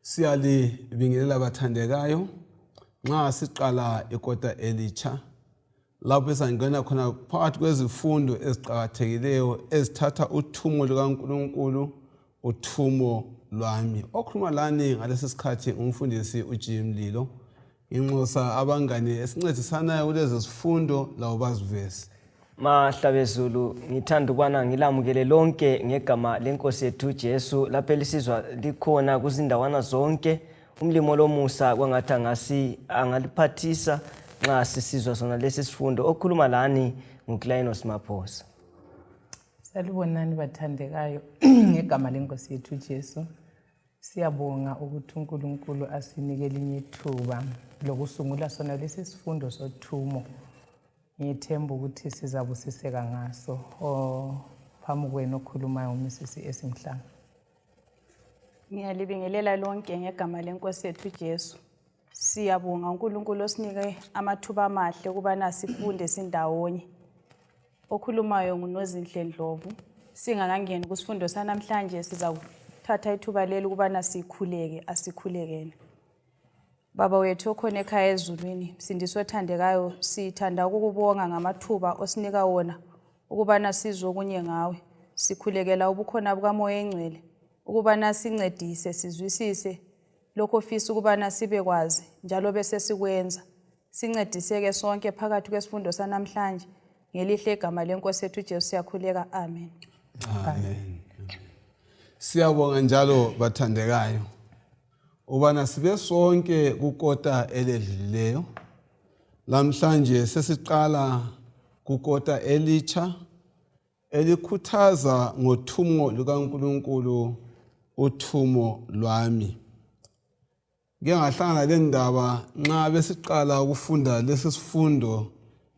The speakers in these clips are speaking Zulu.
Siyalibingelela abathandekayo nxa siqala ikota elitsha lapho esangena khona phakathi kwezifundo eziqhakathekileyo ezithatha uthumo lukaNkulunkulu, uthumo lwami. Okhuluma lani ngalesi sikhathi umfundisi uJimlilo. Inxusa abangane esincedisanayo kulezi zifundo lawo bazivesi. Mahlabezulu ngithanda ukubana ngilamukele lonke ngegama lenkosi yethu Jesu lapho elisizwa likhona kuzindawana zonke. Umlimo lomusa kwangathi angaliphathisa nxa sisizwa sona lesi sifundo. Okhuluma lani nguKlainos Maphosa. Salibonani bathandekayo ngegama lenkosi yethu Jesu. Siyabonga ukuthi uNkulunkulu asinike elinye ithuba lokusungula sona lesi sifundo sothumo. Ngithemba ukuthi sizabusiseka ngaso. Phambi kwenu okhulumayo uMrs Esimhlanga. Ngiyalibingelela lonke ngegama lenkosi yethu Jesu. Siyabonga uNkulunkulu osinike amathuba amahle ukubana sifunde sindawonye. Okhulumayo nguNozinhle Ndlovu. Singakangeni kusifundo sanamhlanje sizakuthatha ithuba leli ukubana sikhuleke asikhulekene. Baba wethu okhona ekhaya ezulwini, Msindisi othandekayo, sithanda ukukubonga ngamathuba osinika wona ukubana sizwe okunye ngawe. Sikhulekela ubukhona bukaMoya eNgcwele ukubana sincedise sizwisise lokho ofisa ukubana sibe kwazi njalo bese sikwenza. Sincediseke sonke phakathi kwesifundo sanamhlanje ngelihle igama lenkosi yethu Jesu siyakhuleka. Amen. Amen. Siyabonga njalo bathandekayo ubana sibe sonke kukota eledlileyo. Lamhlanje sesiqala kukota elitsha elikhuthaza ngothumo lukaNkulunkulu, uthumo lwami. Ngeke ngahlangana le ndaba nxa besiqala ukufunda lesi sifundo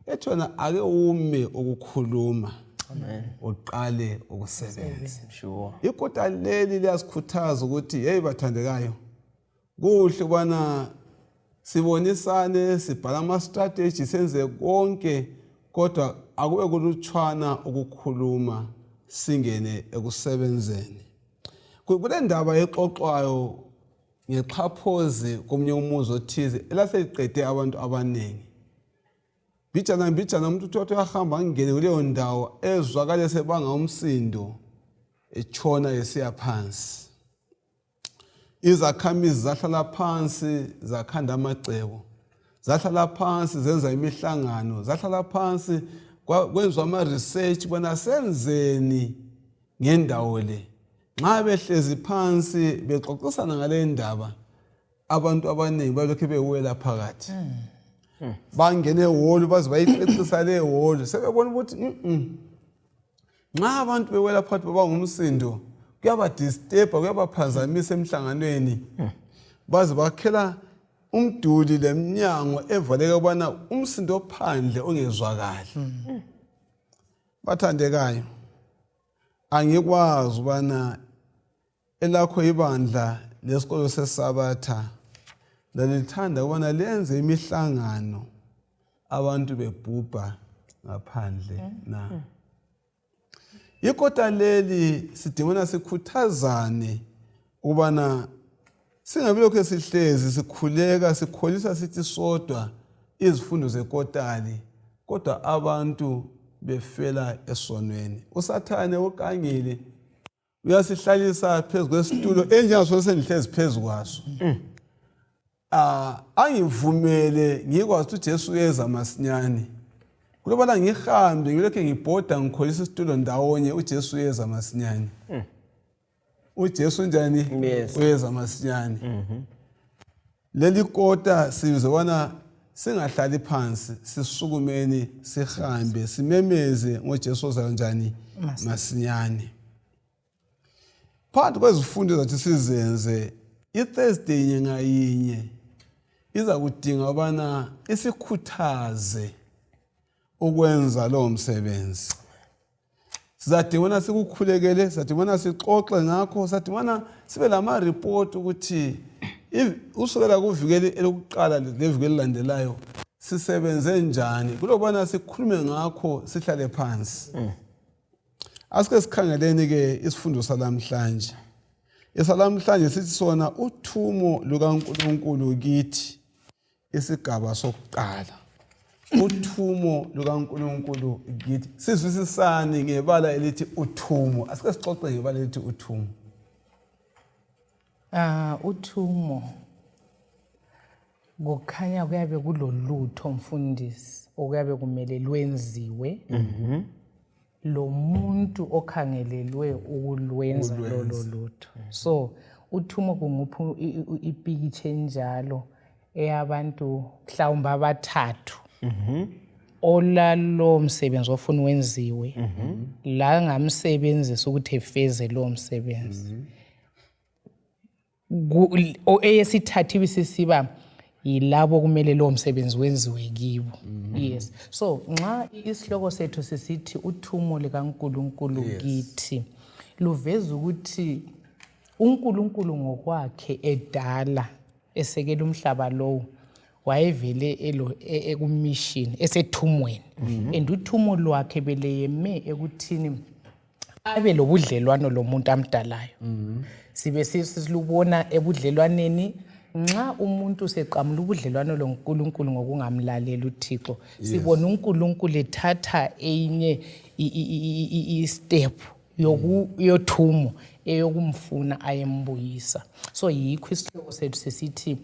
ethona ake ume ukukhuluma. Amen. Uqale ukusebenza. Sure. Ikota leli liyasikhuthaza ukuthi hey bathandekayo, kuhle ubana sibonisane, sibhala ama-strategy, senze konke, kodwa akube kulutshwana ukukhuluma singene ekusebenzeni. Kule ndaba exoxwayo ngexhaphozi komunye umuzi othize elaseliqede abantu abaningi. Mbijana umuntu uthi uyahamba ngene kuleyo ndawo ezwakale sebanga umsindo etshona esiya phansi. Izakhamizi zahlala phansi zakhanda amacebo, zahlala phansi zenza imihlangano, zahlala phansi kwenziwa ama-research bona senzeni ngendawo le. Nxa behlezi phansi bexoxisana ngale ndaba, abantu abaningi balokhu bewela phakathi. Bangene ehholo baze bayicecisa le hholo sebebona ukuthi nxa abantu bewela phakathi baba ngumsindo kuyabadisturba, kuyabaphazamisa emhlanganweni. Baze bakhela umduli leminyango evaleka ubana umsindo ophandle ungezwakali. Bathandekayo, angikwazi ubana elakho ibandla lesikolo seSabatha lalithanda ubana lenze imihlangano abantu bebhubha ngaphandle na. Ikota leli sidimana sikhuthazane ubana singabe lokho sihlezi sikhuleka sikholisa sithi sodwa izifundo zekotali, kodwa abantu befela esonweni. Usathane ukangile uyasihlalisa phezu kwesitulo enjengaso sendihlezi phezu kwaso. Angivumele ngikwazi ukuthi Jesu uyeza masinyane. Kulobana ngihambe ngilokho ngibhoda ngikholisa isitulo ndawonye uJesu uyeza masinyane. uJesu njani? Uyeza masinyane. Leli kota sizobona singahlali phansi, sisukumeni, sihambe, simemeze ngoJesu ozayo njani? Masinyane. Phakathi kwezifundo zathi sizenze, iThursday ngayinye iza kudinga ubana isikhuthaze ukwenza lo msebenzi. Sizadingana sikukhulekele, sizadingana sixoxe ngakho, sizadingana sibe lama report ukuthi usukela kuvikele elokuqala levikele elandelayo sisebenze njani. Kulobana sikhulume ngakho sihlale phansi. Asike sikhangeleni ke isifundo salamhlanje. Esalamhlanje sithi sona uthumo lukaNkulunkulu kithi. Isigaba sakuqala. Uthumo lukaNkulunkulu kithi. Sizwisisani ngebala elithi uthumo. Asike sixoxe ngebala elithi uthumo. Uthumo kukhanya kuyabe kulolutho mfundisi okuyabe kumele lwenziwe lo muntu okhangelelwe ukulwenza lolo lutho. So uthumo kunguphi ipikitshe njalo eyabantu mhlawumbe abathathu olalo msebenzi ofuna wenziwe la ngamsebenzisa ukuthi efeze lo msebenzi. Eyesithathu ibisisiba yilabo kumele lo msebenzi wenziwe kibo. Yes. So nxa isihloko sethu sisithi uthumo likaNkulunkulu kithi luveza ukuthi uNkulunkulu ngokwakhe edala esekela umhlaba lowo wayevele ekumission esethumweni and uthumo lwakhe beleyeme ekuthini abe lobudlelwano lomuntu amdalayo. Sibe sisilubona ebudlelwaneni nxa umuntu seqamula ubudlelwano loNkulunkulu ngokungamlalela uThixo. Sibona uNkulunkulu ethatha enye step yothumo eyokumfuna ayembuyisa. So yikho isihloko sethu sesithi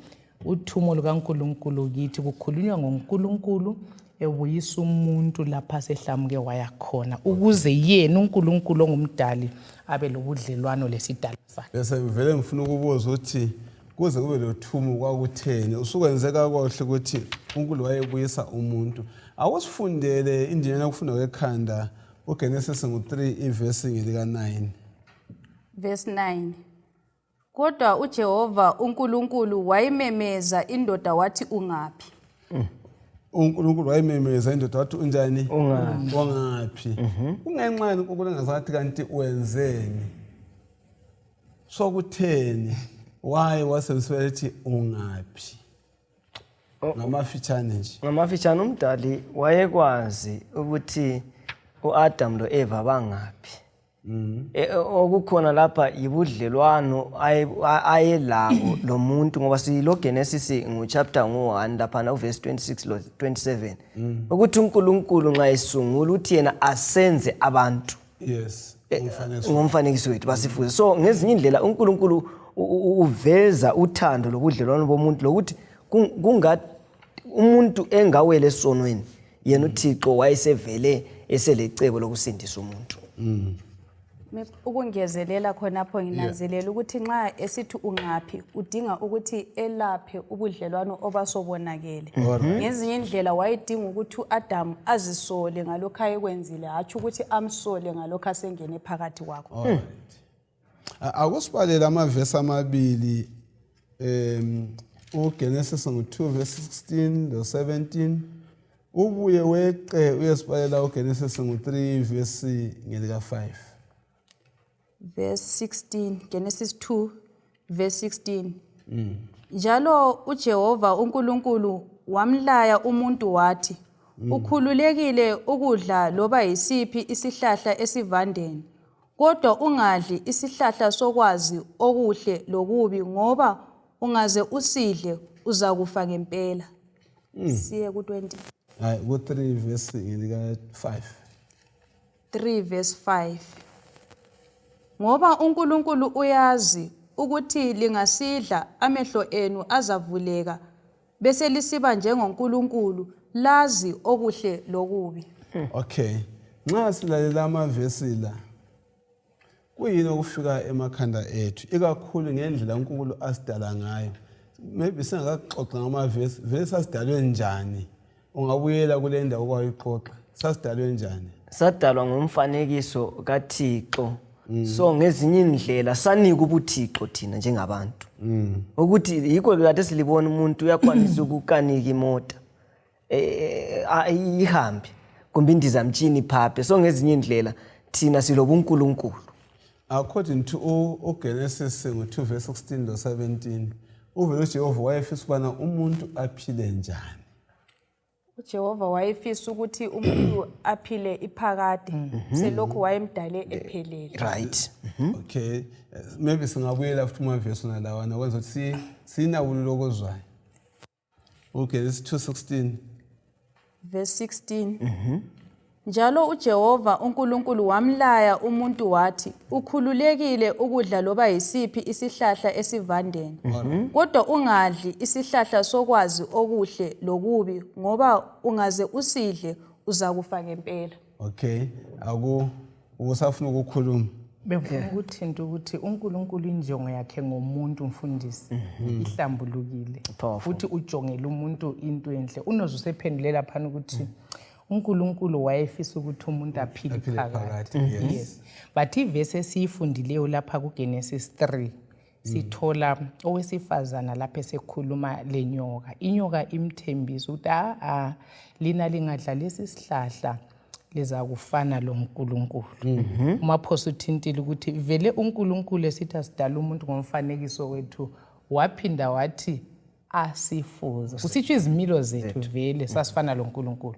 uthumo lukaNkulunkulu kithi kukhulunywa ngoNkulunkulu ebuyisa umuntu lapha sehlamuke wayakhona ukuze yena uNkulunkulu ongumdali abe lobudlelwano lesidalwa sakhe. Bese vele ngifuna ukubuza ukuthi kuze kube lothumo kwakutheni usukwenze kakuhle ukuthi uNkulunkulu wayebuyisa umuntu. Awusifundele indlela yokufunda kwekhanda uGenesis 3 ivesi lika 9. Verse 9. Kodwa uJehova uNkulunkulu wayimemeza indoda wathi ungaphi? uNkulunkulu wayimemeza indoda wathi unjani? Ungaphi? Ungenxani uNkulunkulu engazathi kanti wenzeni? Sokutheni? Why wasebenzisa ethi ungaphi? Ngamafitshane nje. Ngamafitshane umdali wayekwazi ukuthi uAdam loEva bangaphi. Okukhona lapha ibudlelwano ayelabo lo muntu ngoba silo Genesis chapter 1 lapha na verse 26 lo 27 ukuthi uNkulunkulu nxa esungula uthi yena asenze abantu. Yes. Ngomfanekiso wethu basifuze. So ngezinye indlela uNkulunkulu uveza uthando lobudlelwano bomuntu lokuthi kungathi umuntu engawele esonweni yena uThixo wayesevele eselecebo lokusindisa umuntu. Ukungezelela khonapho nginanzelela ukuthi nxa esithi ungaphi udinga ukuthi elaphe ubudlelwano obasobonakele. Ngezinye indlela wayedinga ukuthi uAdam azisole ngalokho ayekwenzile hathi ukuthi amsole ngalokho asengene phakathi kwakho. Akusibalela amavesi amabili uGenesis 2 verse 16 to 17 ubuye weqe uyesibalela uGenesis 3 verse ngelika 5. Verse 16, Genesis 2 verse 16. Njalo uJehova uNkulunkulu wamlaya umuntu wathi ukhululekile ukudla loba yisiphi isihlahla esivandeni kodwa ungadli isihlahla sokwazi okuhle lokubi ngoba ungaze usidle uzakufa ngempela. Siye ku 20. Hayi ku 3 verse ngelika 5. 3 verse 5. Ngoba uNkulunkulu uyazi ukuthi lingasidla amehlo enu azavuleka bese lisiba njengoNkulunkulu lazi okuhle lokubi. Okay. Nxa silalela amavesi la kuyini okufika emakhanda ethu ikakhulu ngendlela uNkulunkulu asidala ngayo. Maybe singakaxoxa ngamavesi vele sasidalwe njani? Ungabuyela kule ndawo okwayixoxa. Sasidalwe njani? Sadalwa ngomfanekiso kaThixo. So ngezinye indlela sanika ubuthixo thina njengabantu. Ukuthi yikho kade silibona umuntu uyakwanisa ukukanika imota ihambe kumbe indizamtshini phaphe. So ngezinye indlela thina silobuNkulunkulu. According to Genesis 2 verse 16 to 17 uvele uJehova wayefisa ubana umuntu aphile njani. uJehova wayefisa ukuthi umuntu aphile iphakade selokhu wayemdale ephelele. Right. Okay, maybe singabuyela futhi kumavesi nalawana kwenza ukuthi sinawululo kozwayo. Okay, this is 2:16. Verse 16. Njalo uJehova uNkulunkulu wamlaya umuntu wathi, ukhululekile ukudla loba yisiphi isihlahla esivandeni. Kodwa ungadli isihlahla sokwazi okuhle lokubi ngoba ungaze usidle uzakufa ngempela. Okay, usafuna ukukhuluma. Bengifuna ukuthinta ukuthi uNkulunkulu injongo yakhe ngomuntu mfundisi ihlambulukile. Futhi ujongela umuntu into enhle. Unoze usephendulela phana ukuthi uNkulunkulu wayefisa ukuthi umuntu aphile phakathi. Yes. But ivesi esiyifundileyo lapha kuGenesis 3 sithola owesifazana lapha esekhuluma lenyoka. Inyoka imthembisa ukuthi lina lingadla lesi sihlahla leza kufana lo uNkulunkulu. Umaphosi uthintile ukuthi vele uNkulunkulu esithi asidala umuntu ngomfanekiso wethu waphinda wathi asifuze. Kusitsho izimilo zethu vele sasifana lo uNkulunkulu.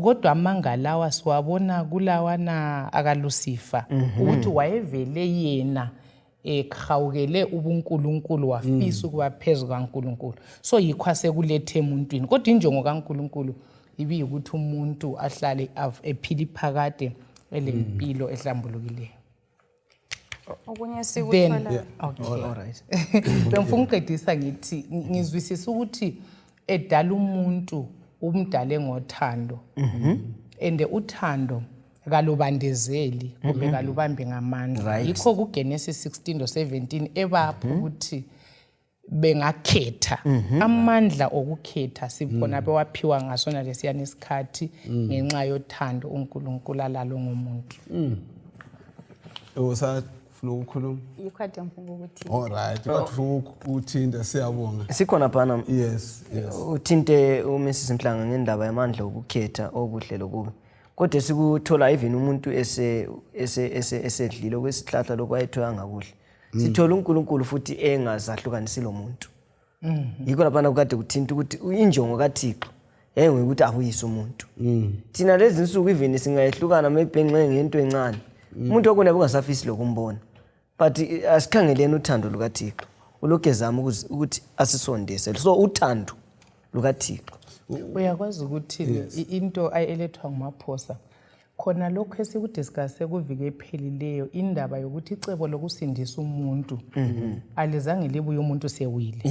Kodwa amangalawa siwabona kulawana akaLucifer ukuthi wayevele yena ekhawukele ubuNkulunkulu wafisa ukuba phezulu kaNkulunkulu. So yikho asekulethe emuntwini. Kodwa injongo kaNkulunkulu ibiyikuthi umuntu ahlale ephila iphakade elempilo ehlambulukileyo. Okunye sikuthola. Okay, all right. Bengifuna ukuqedisa ngithi ngizwisisa ukuthi edala umuntu umdale ngothando. And uthando kalubandezeli kumbe kalubambi ngamandla. Yikho kuGenesis 16:17 ebapha ukuthi bengakhetha amandla okukhetha sibona bewaphiwa ngasona lesiyana isikhathi ngenxa yothando uNkulunkulu alalo ngomuntu. Usafuna ukukhuluma? Yikhade ngifuna ukuthi. All right, ufuna ukuthinta siyabonga. Sikhona phana. Yes. Uthinte uMrs Mhlanga ngendaba yamandla okukhetha okuhle lokubi. Kodwa sikuthola even umuntu esedlile kwesihlahla lokwayethoya ngakuhle. Sithola uNkulunkulu futhi engazahlukanisi lo muntu. Yikho lapha ukade kuthinta ukuthi injongo kaThixo ukuthi awuyise umuntu. Thina lezi insuku even singayehlukana maybe ngento encane. Umuntu okune bungasafisi lokumbona. But asikhangeleni uthando lukaThixo. Ulokuzama ukuthi asisondeze. So uthando lukaThixo. Uyakwazi ukuthi into ayelethwa ngumaphosa khona lokho esikudiscuss kuvike ephelileyo indaba yokuthi icebo lokusindisa umuntu alizange libuye umuntu sewile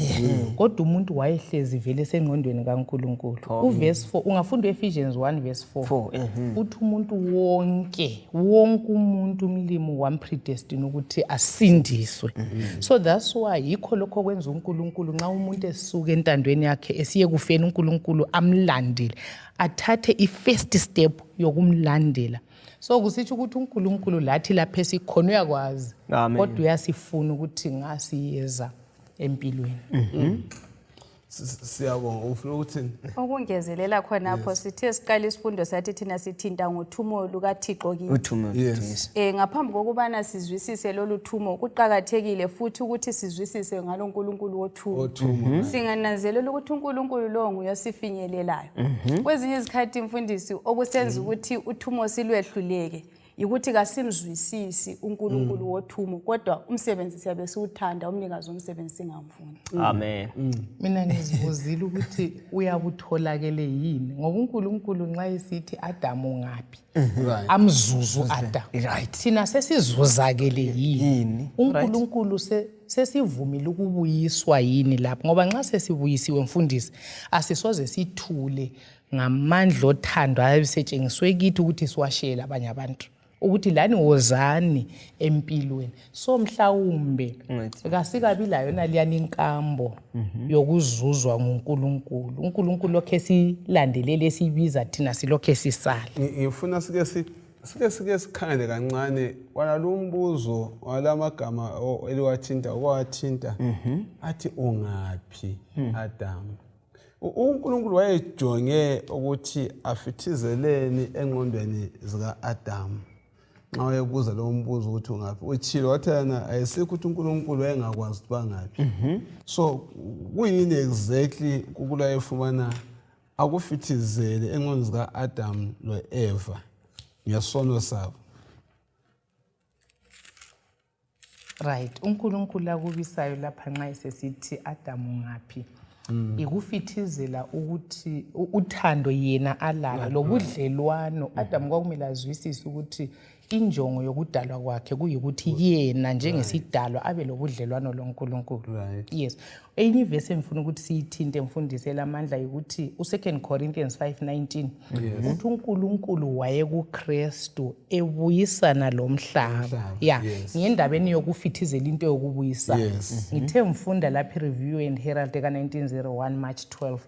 kodwa umuntu wayehlezi vele sengqondweni kaNkulunkulu. Uverse 4 ungafunda Ephesians 1:4 uthi umuntu wonke umuntu umlimo wampredestine ukuthi asindiswe. So that's why yikho lokho kwenza uNkulunkulu nxa umuntu esuka entandweni yakhe esiye kufeni uNkulunkulu amlandile athathe i-first step yokumlandela. So kusitsho ukuthi uNkulunkulu lathi lapha esikhona uyakwazi kodwa uyasifuna ukuthi ngasiyeza empilweni. Siyabonga. Ufuna ukuthini? Okungezelela khonapho sithe siqala isifundo sathi thina sithinta ngothumo lukaThixo kithi. Uthumo. Yes. Ngaphambi kokubana sizwisise lolu thumo kuqhakathekile futhi ukuthi sizwisise ngalo uNkulunkulu wothumo. Singananzelela ukuthi uNkulunkulu lo nguyosifinyelelayo. Kwezinye izikhathi mfundisi okusenza ukuthi uthumo silwehluleke ukuthi kasimzwisisi uNkulunkulu wothumo kodwa umsebenzi siyabe siwuthanda umnikazi womsebenzi singamfuni. Amen. Mina ngizibuzile ukuthi uyabutholakele yini ngoba uNkulunkulu nxa esithi Adam ungaphi amzuzu Adam. Right. Thina sesizuzakele yini uNkulunkulu sesivumile ukubuyiswa yini lapho ngoba nxa sesibuyisiwe mfundisi asisoze sithule ngamandla othando ayebisetshengiswe kithi ukuthi siwashela abanye abantu ukuthi lani wozani empilweni. So mhlawumbe kasikabi la yona liyani inkambo yokuzuzwa nguNkulunkulu. uNkulunkulu lokho esilandelele sibiza thina silokho sisala. Ngifuna sike sikhande kancane walumbuzo walamagama eliwathinta okwathinta athi ungaphi Adam. uNkulunkulu wayejonge ukuthi afithizeleni engqondweni zika Adam. Nxa uyebuza lo mbuzo ukuthi ungaphi utshilo wathana ayisikho ukuthi uNkulunkulu engakwazi ukuthi bangaphi. So kuyini exactly ukula efumana akufithizele engqondweni zika-Adam lo-Eva ngesono sabo. Right, uNkulunkulu akubisayo lapha nxa esesithi Adamu ngaphi. Ikufithizela ukuthi uthando yena alalo lobudlelwano. Adamu kwakumele azwisise ukuthi injongo yokudalwa kwakhe kuyikuthi yena njengesidalwa abe lobudlelwano loNkulunkulu. Yes. Enye ivesi engifuna ukuthi siyithinte mfundisi lamandla ukuthi u2 Corinthians 5:19 uthi uNkulunkulu waye kuKristu ebuyisana lomhlaba. Ngendabeni yokufithizela into yokubuyisana. Ngithe mfunda lapha review and herald ka1901 March 12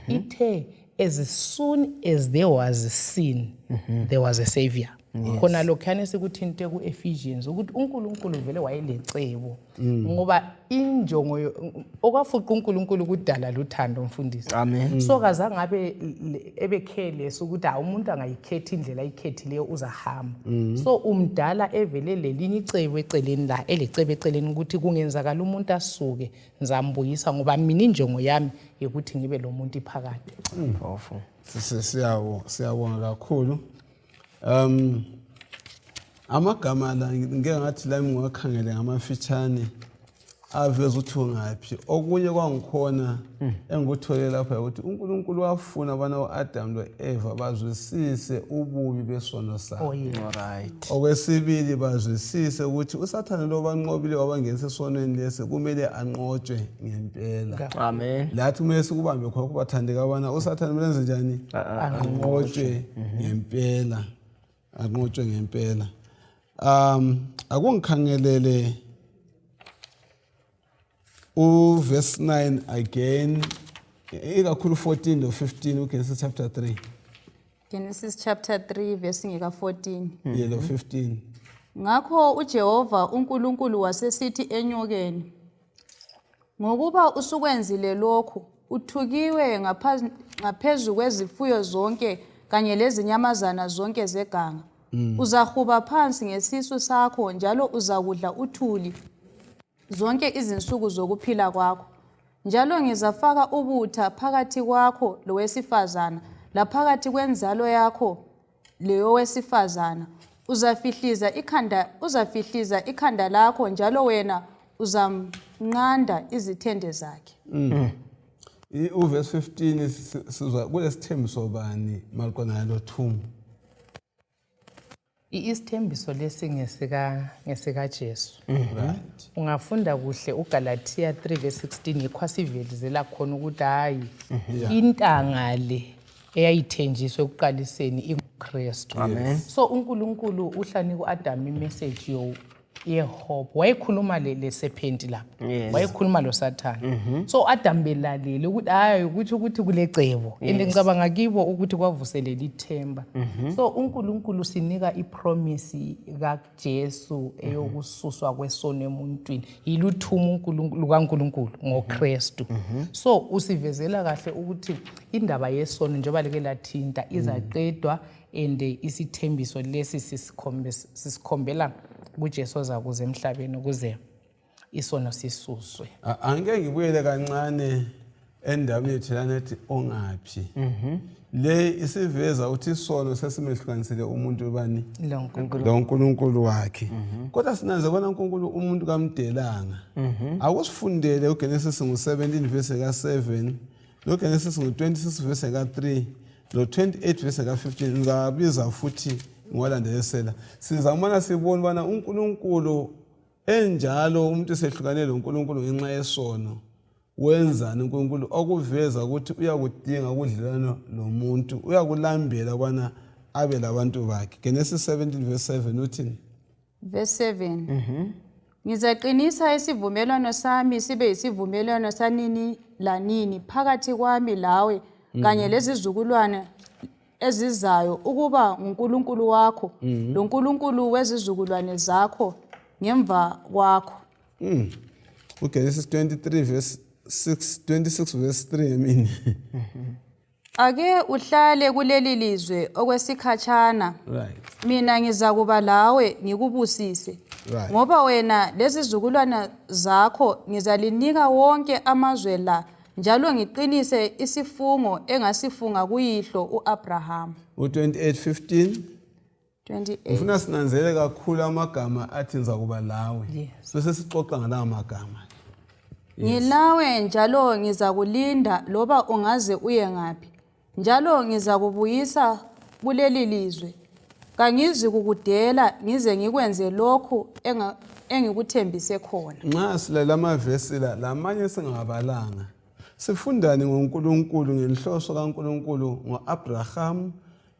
ithe as soon as there was a sin there was a savior. Khona lokhane sikuthinte ku-Ephesians ukuthi uNkulunkulu vele wayelecebo ngoba injongo okwafuqa uNkulunkulu kudala luthando mfundisi. Amen. So kazange abe ebekhelesa ukuthi umuntu angayikhetha indlela ayikhethileyo uzahamba. So umdala evele lelinye icebo eceleni la elecebo eceleni ukuthi kungenzakala umuntu asuke ngizambuyisa ngoba mina injongo yami ukuthi ngibe lo muntu iphakade. Siyabonga kakhulu. Amagama la ngeke ngathi la ngiwakhangele ngamafitshane aveza ukuthi ngaphi okunye kwangikhona engikuthole lapha ukuthi uNkulunkulu wafuna abana uAdam loEva bazwisise ububi besono sabo. Alright. Okwesibili bazwisise ukuthi uSathane lo banqobile wabangenisa esonweni lesi kumele anqotshwe ngempela. Amen. Lathi kumele sikubambe khona kubathandeka abana uSathane kumele enze njani? Anqotshwe ngempela. Anqotshwe ngempela. Akungikhangelele verse 9 again ikakhulu 14 no 15 uGenesis chapter 3. Genesis chapter 3 verse ngika 14. Yelo 15. Ngakho uJehova uNkulunkulu wasesithi enyokeni, ngokuba usukwenzile lokhu, uthukiwe ngaphezu kwezifuyo zonke kanye lezinyamazana zonke zeganga. Uzahuba phansi ngesisu sakho njalo uzakudla uthuli zonke izinsuku zokuphila kwakho. Njalo ngizafaka ubutha phakathi kwakho lowesifazana laphakathi kwenzalo yakho leyo wesifazana. Uzafihliza ikhanda lakho njalo wena uzamnqanda izithende zakhe. Uverse 15 sizwa kulesithembiso bani maqondana loThumo? Isithembiso lesi ngesika Jesu. Right. Ungafunda kuhle uGalatia 3:16 ikhwasivelizela khona ukuthi hayi intanga le eyayithenjiswe ekuqaliseni iKristu. Amen. So uNkulunkulu uhlani kuAdam imessage yehope. Wayekhuluma le serpent lapha. Wayekhuluma lo Sathane. So Adam belalele ukuthi hayi ukuthi kulecebo. Ngicabanga kibo ukuthi kwavuselela ithemba. So uNkulunkulu sinika ipromise kaJesu eyokususwa kwesono emuntwini. Yiluthuma lukaNkulunkulu ngoKristu. So usivezela kahle ukuthi indaba yesono njengoba leke lathinta izaqedwa and isithembiso lesi sisikhombela kuJesu ozakuza emhlabeni ukuze isono sisuswe. Angeke ngibuyele kancane endabeni yethelana ethi ongaphi. Le isiveza ukuthi isono sesimehlukanisele umuntu ubani lo uNkulunkulu wakhe. Kodwa sinanze bona uNkulunkulu umuntu kamdelanga. Akusifundele uGenesis 17 verse ka7, noGenesis 26 verse ka3, no 28 verse ka15 ngabiza futhi ngolandesela. Sizamana sibona bana uNkulunkulu enjalo umuntu esehlukane loNkulunkulu ngenxa yesono. Wenzani uNkulunkulu okuveza ukuthi uyakudinga ukudlelana nomuntu, uyakulambela bana abe labantu bakhe. Genesis 17 verse 7 uthini? Verse 7. Ngizaqinisa isivumelwano sami sibe isivumelwano sanini lanini phakathi kwami lawe kanye lezizukulwane ezizayo ukuba uNkulunkulu wakho loNkulunkulu wezizukulwane zakho ngemva kwakho. Genesis 23 verse 26 verse 3 Ake uhlale kuleli lizwe okwesikhatshana. Right. Mina ngizakuba lawe ngikubusise. Right. Ngoba wena lezizukulwana zakho ngizalinika wonke amazwe la njalo ngiqinise isifungo engasifunga kuyihlo uAbraham. U-28:15 28. ufuna sinanzele kakhulu amagama athi ngiza kuba lawe. Yes. Bese sixoxa ngalawo magama. Ngilawe njalo ngizakulinda loba ungaze uye ngaphi. Njalo ngizakubuyisa kuleli lizwe. Kangizi kukudela ngize ngikwenze lokhu engikuthembise khona. Nxa silalela amavesi lamanye singabalanga. Sifundani ngoNkulunkulu ngenhloso kaNkulunkulu ngoAbraham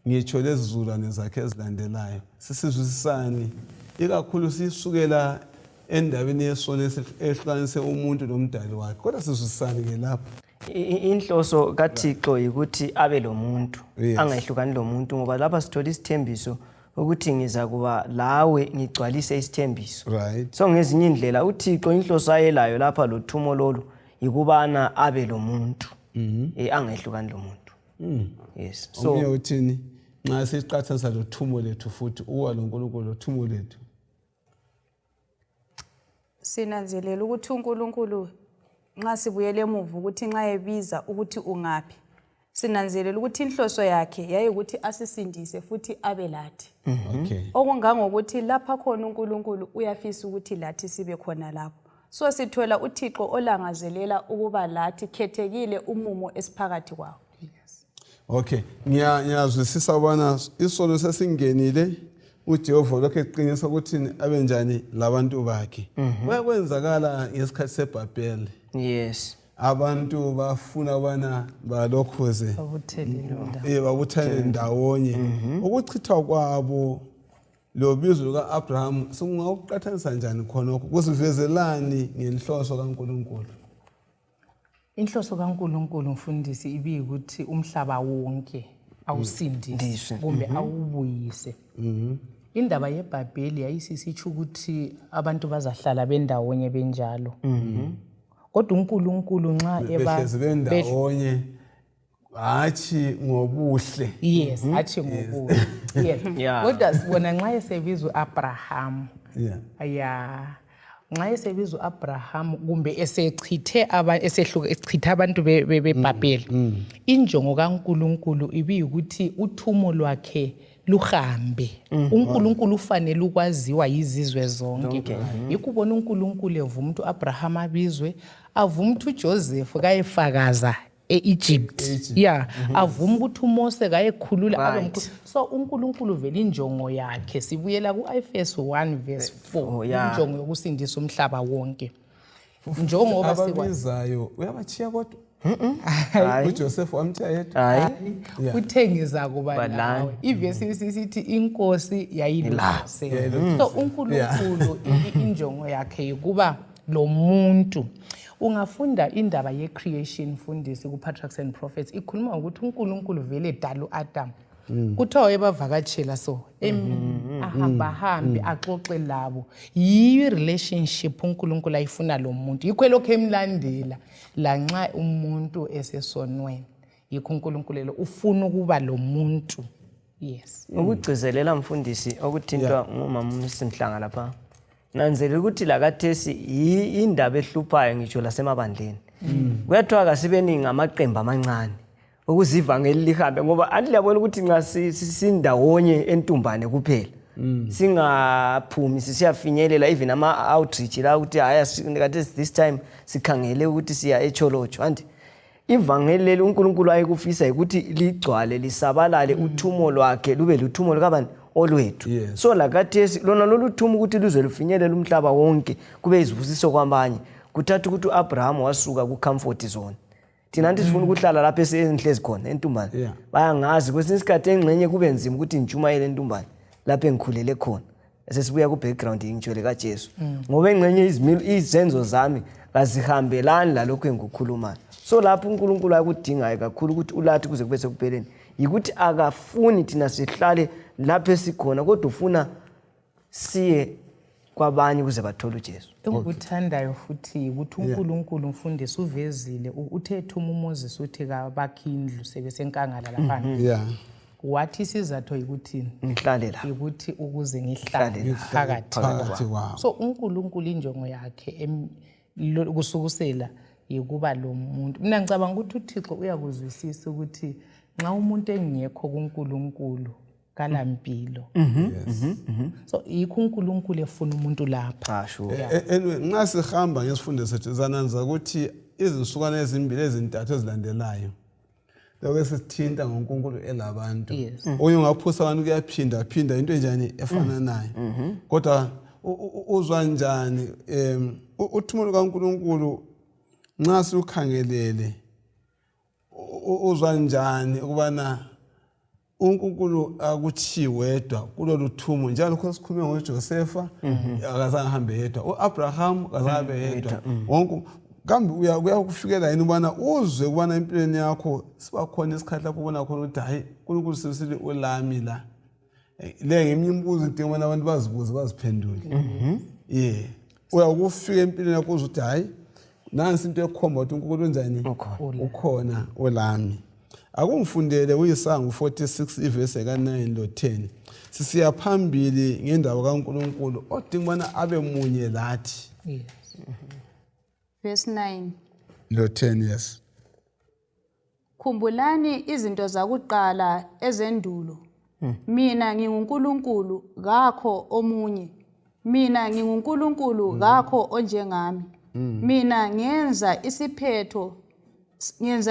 ngitsho lezizulwane zakhe ezilandelayo. Sisizwisisani ikakhulu sisukela endabeni yesono ehlukanise umuntu nomdali wakhe. Kodwa sizwisisani ke lapho. Inhloso kaThixo ukuthi abe lomuntu, Yes. angahlukani lomuntu ngoba lapha sithola isithembiso ukuthi ngiza kuba lawe ngigcwalise isithembiso. Right. So ngezinye indlela uThixo inhloso ayelayo lapha loThumo lolu yikubana abe lomuntu. Angahlukani lomuntu. Yes. So Omunye uthini nxa siqhathanisa loThumo lethu futhi uwa loNkulunkulu loThumo lethu. Sinanzelela ukuthi uNkulunkulu nxa sibuyele emuva ukuthi nxa ebiza ukuthi ungaphi. Sinanzelela ukuthi inhloso yakhe yayikuthi asisindise futhi abe lathi. Okay. Okungangokuthi lapha khona uNkulunkulu uyafisa ukuthi lathi sibe khona lapho. So sithola uThixo olangazelela ukuba lathi khethekile umumo esiphakathi kwawo. Okay. Ngiyazwisisa ubana isono sesingenile uJehova lokho eqinisa ukuthi abe njani labantu bakhe. Kwakwenzakala ngesikhathi seBhabheli. yes. Abantu bafuna ubana balokhoze Babuthelele babuthane ndawonye. Ukuchithwa kwabo lo bizo lukaAbraham singawuqhathanisa njani khonokho kusivezelani ngenhloso kaNkulunkulu. Inhloso kaNkulunkulu mfundisi ibiyikuthi umhlaba wonke awusindise kumbe awubuyise. Indaba yeBhabheli yayisisitsho ukuthi abantu bazahlala bendawonye benjalo. Kodwa uNkulunkulu nxa behlezi bendawonye hathi ngobuhle. Yes, athi ngobuhle. Yes. Yeah. Kodwa sibona nxa esebiza uAbraham. Yeah. Nxa esebiza uAbraham kumbe esechithe esechitha abantu beBhabheli. Injongo kaNkulunkulu ibiyikuthi uthumo lwakhe luhambe. uNkulunkulu ufanele ukwaziwa yizizwe zonke. Yikubona uNkulunkulu evuma umuntu uAbraham abizwe, avuma umuntu uJoseph kayefakaza eEgypt. Yeah, avuma ukuthi uMose kayekhulula abe mkhulu. So uNkulunkulu vele injongo yakhe sibuyela kuEfesu 1:4 injongo yokusindisa umhlaba wonke. Njengoba ababizayo uyabachiya kodwa. uJoseph wamthiya yedwa. Hayi. Uthengisa kuba lawe. Ivesi sithi inkosi yayilase. So uNkulunkulu injongo yakhe ukuba lo muntu ungafunda indaba ye-creation mfundisi ku-Patriarchs and Prophets ikhuluma ukuthi uNkulunkulu vele edala uAdam. Kuthiwa ebavakatshela so ahambe axoxe labo. Yiyo relationship uNkulunkulu ayifuna lo muntu. Yikho lokho emlandela lanxa umuntu esesonweni. Yikho uNkulunkulu lo ufuna ukuba lo muntu. Yes. Ukugcizelela mfundisi okuthintwa ngumama uMsimhlanga lapha. Nanzela ukuthi lakathesi indaba ehluphayo ngitsho lasemabandleni. Kuyathiwa kasibeningi ngamaqembu amancane ukuzivangeli lihambe ngoba andiyabona ukuthi nxa sisindawonye entumbane kuphela. Singaphumi sisiyafinyelela even ama outreach la ukuthi haya this time sikhangele ukuthi siya echolocho and ivangeli leli uNkulunkulu ayekufisa ukuthi ligcwale lisabalale uthumo lwakhe lube luthumo likabani olwethu. So lakathesi lona lolu thumo ukuthi luze lufinyelela umhlaba wonke kube izibusiso kwamanye kuthatha ukuthi uAbraham wasuka ku comfort zone. Thina nti sifuna ukuhlala lapha esenhlezi khona entumbane. Bayangazi kwesinye isikhathi engxenye kube nzima ukuthi ntshumayele entumbane lapha engikhulele khona. Sesibuya ku background ingitshole kaJesu. Ngoba engxenye izenzo zami kazihambelani lalokho engikukhulumayo. So lapho uNkulunkulu ayakudingayo kakhulu ukuthi ulathi kuze kube sekupheleni. Yikuthi akafuni thina sihlale lapha esikhona kodwa ufuna siye kwabanye kuze bathole uJesu. Engikuthandayo futhi ukuthi uNkulunkulu mfundisi uvezile uthethe uMoses uthi kabakhe indlu sebesenkangala lapha. Yeah. Wathi sizatho yikuthi ngihlale la ukuthi ukuze ngihlale phakathi kwabo. So uNkulunkulu injongo yakhe kusukusela yikuba lo muntu. Mina ngicabanga ukuthi uThixo uyakuzwisisa ukuthi nxa umuntu engekho kuNkulunkulu kalampilo. So yikho uNkulunkulu efuna umuntu lapha. Nxa sihamba ngesifundo sethu zananza ukuthi izinsukwana ezimbili ezintathu ezilandelayo lokho sithinta ngoNkulunkulu elabantu. Oyo ngaphusa abantu kuyaphinda phinda into enjani efananayo. Kodwa uzwa njani uThumo lukaNkulunkulu nxa silukhangelele uzwa njani ukubana uNkulunkulu akuchiyi wedwa kulolu thumo njalo lokho sikhulume ngoJosefa akazange ahambe yedwa uAbraham akazange yedwa wonke kambe uyakufikela yini ubana uzwe kubana empilweni yakho siba khona isikhathi lapho ubona khona ukuthi hayi uNkulunkulu sesile ulami la le ngemibuzo idinga abantu bazibuze baziphendule uyakufika empilweni yakho uzwe ukuthi hayi nansi into ekhomba ukuthi uNkulunkulu unjani ukhona olami. Akumfundele uYesaya 46 ivesi ka9 lo 10 sisiya phambili ngendawo kaNkulunkulu odinga ubana abe munye lathi. Verse 9 lo 10 yes. Khumbulani izinto zakuqala ezendulo. Mina nginguNkulunkulu ngakho omunye. Mina nginguNkulunkulu ngakho onjengami. Mina ngenza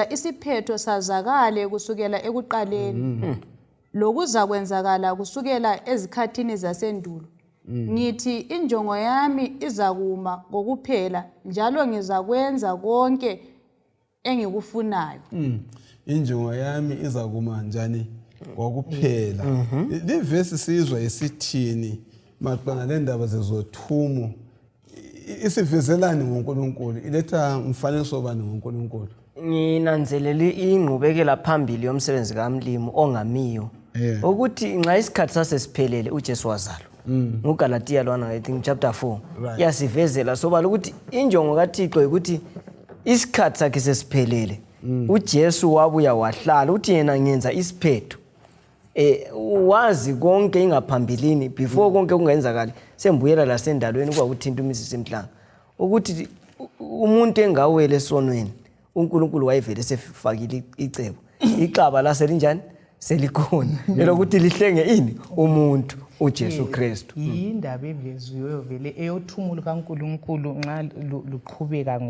isiphetho sazakale kusukela ekuqaleni. Lokuza kwenzakala kusukela ezikhathini zasendulo. Ngithi injongo yami izakuma ngokuphela njalo ngizakwenza konke engikufunayo. Injongo yami izakuma njani ngokuphela. Le verse sizwa isithini maqana lendaba zezothumo. Isivezelani ngoNkulunkulu iletha umfanekiso bani ngoNkulunkulu. Nginanzelele ingqubekela phambili yomsebenzi kaMlimo ongamiyo ukuthi nxa isikhathi sasesiphelele uJesu wazalwa. NguGalatia 1 I think chapter 4 yasivezela sobala ukuthi injongo kaThixo ukuthi isikhathi sakhe sesiphelele uJesu wabuya wahlala uthi yena ngenza isiphetho wazi konke ingaphambilini before konke kungenzakala sembuyela la sendalweni kwakuthinta uMsisi Mhlanga ukuthi umuntu engawele esonweni uNkulunkulu wayevele sefakile icebo ixaba la selinjani selikhona elokuthi lihlenge ini umuntu uJesu Kristu. Indaba eveziweyo vele eyoThumo lukaNkulunkulu nxa luqhubeka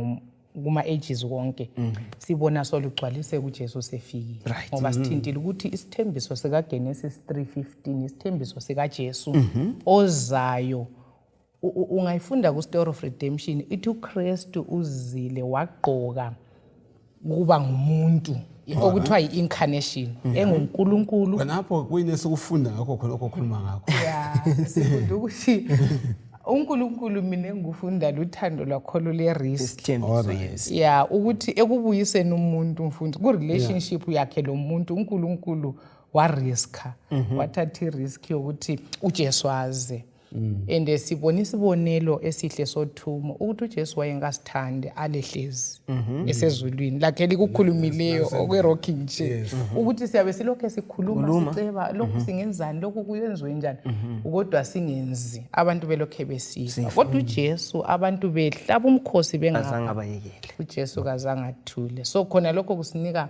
kuma ages wonke sibona solugcwalise kuJesu sefikile ngoba sithintile ukuthi isithembiso sika Genesis 3:15 isithembiso sika Jesu ozayo ungayifunda ku story of redemption ithi uKristu uzile wagqoka kuba ngumuntu okuthiwa yi-incarnation enguNkulunkulu. Lapho kuyini esikufunda ngakho khona okukhuluma ngakho. Sifunda ukuthi uNkulunkulu mina engifunda luthando lwakho le-risk. Ukuthi ekubuyiseni umuntu mfundi ku relationship yakhe lo muntu uNkulunkulu wa riska wathatha i-risk yokuthi uJesu aze. And sibona isibonelo esihle sothumo ukuthi uJesu wayengasithande alehlezi esezulwini lakhe likukhulumileyo okwe-rocking chair ukuthi siyabe silokho sikhuluma siceba lokhu singenzani lokhu kuyenziwe njani kodwa singenzi abantu belokho besifa kodwa uJesu abantu behlaba umkhosi bengabayekele uJesu kazangathule. So khona lokho kusinika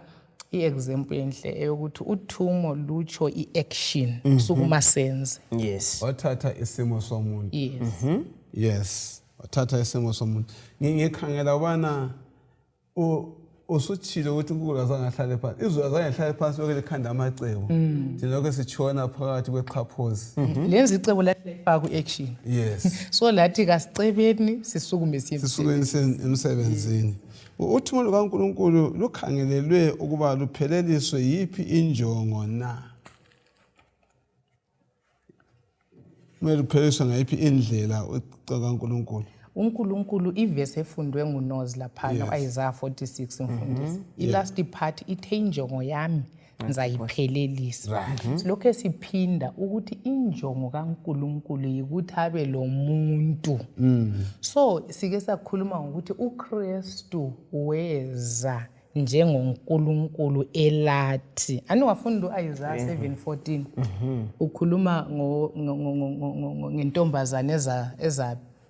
i-example enhle eyokuthi uThumo lutsho i-action sukuma senze. Wathatha isimo somuntu. Wathatha isimo somuntu. Ngikhangela ubana usuthile ukuthi uNkulunkulu azangahlale phansi. Izwi azangahlale phansi lokho likhanda amacebo. Thina lokho sitshona phakathi kweqhaphozi. Lenza icebo lathi lifaka ku-action. So lathi kasicebeni sisukume emsebenzini. Uthumo lukaNkulunkulu lukhangelelwe ukuba lupheleliswe yipi injongo na? Kumele lupheleliswe ngayiphi indlela uCaNkulunkulu? uNkulunkulu ivesi efundwe nguNozi laphana Isaiah 46 mfundisi. I-last part ithe injongo yami nzayiphelelisa. Lokho esiphinda ukuthi injongo kaNkulunkulu yikuthi abe lo muntu. So sike sakhuluma ngokuthi uKristu weza njengoNkulunkulu elathi. Wafunda uIsaiah 7:14 ukhuluma ngentombazane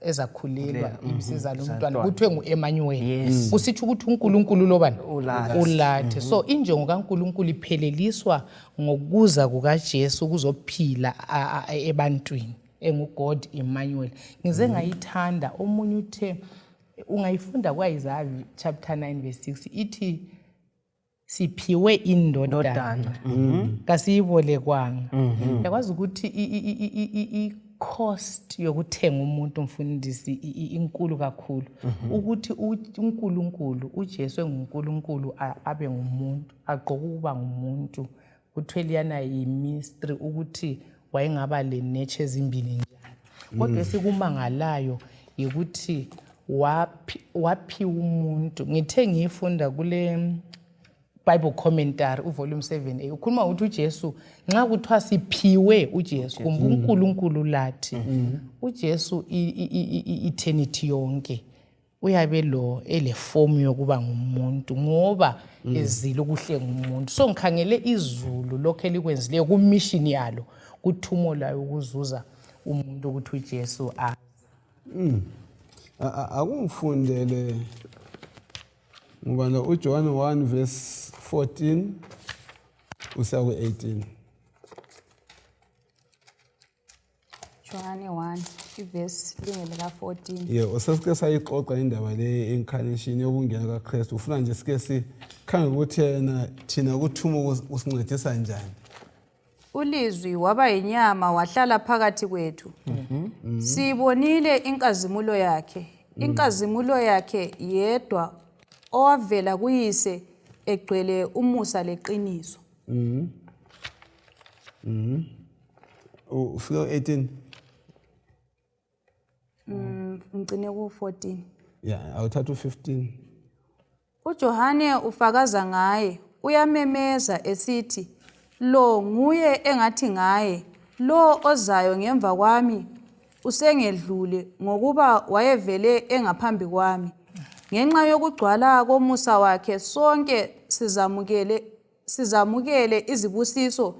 ezakhulelwa ibisizala umntwana kuthiwe ngu-Emmanuel. Kusitsho ukuthi uNkulunkulu lobani ulathe. So injongo kaNkulunkulu ipheleliswa ngokuza kukaJesu kuzophila ebantwini, enguGod Emmanuel. Ngize ngayithanda omunye uthe ungayifunda kwaIsaiah chapter 9 verse 6 ithi siphiwe indodana kasiyibolekwanga. Yakwazi ukuthi i-cost yokuthenga umuntu mfundisi inkulu kakhulu, ukuthi uNkulunkulu uJesu enguNkulunkulu abe ngumuntu, agqoke ukuba ngumuntu. Kuthiwe liyana yi-mystery ukuthi wayengaba le nature ezimbili njani. Kodwa esikumangalayo ukuthi waphiwa umuntu. Ngithe ngiyifunda kule Bible commentary uvolume 7a ukhuluma ukuthi uJesu nxa kuthiwa siphiwe uJesu kumbe uNkulunkulu lathi uJesu eternity yonke uyabe ele form yokuba ngumuntu ngoba ezile ukuhle ngumuntu. So ngikhangele izulu lokho elikwenzileyo ku mission yalo kuthumo layo ukuzuza umuntu ukuthi uJesu akungifundele ngoba lo uJohn 1 verse 14 usiya ku-18. John 1 ivesi lingela 14. Yeah, usasike sayixoxa indaba le incarnation yokungena kaKristu. Ufuna nje sike sikhange ukuthi thina kuthumo usincedisa njani. Ulizwi waba inyama wahlala phakathi kwethu. Sibonile inkazimulo yakhe. Inkazimulo yakhe yedwa owavela kuyise egcwele umusa leqiniso. Ufika 18. Ngicine ku 14. Yeah, awuthatha u15. uJohane ufakaza ngaye, uyamemeza esithi, lo nguye engathi ngaye, lo ozayo ngemva kwami usengedlule ngokuba wayevele engaphambi kwami. Ngenxa yokugcwala komusa wakhe sonke sizamukele izibusiso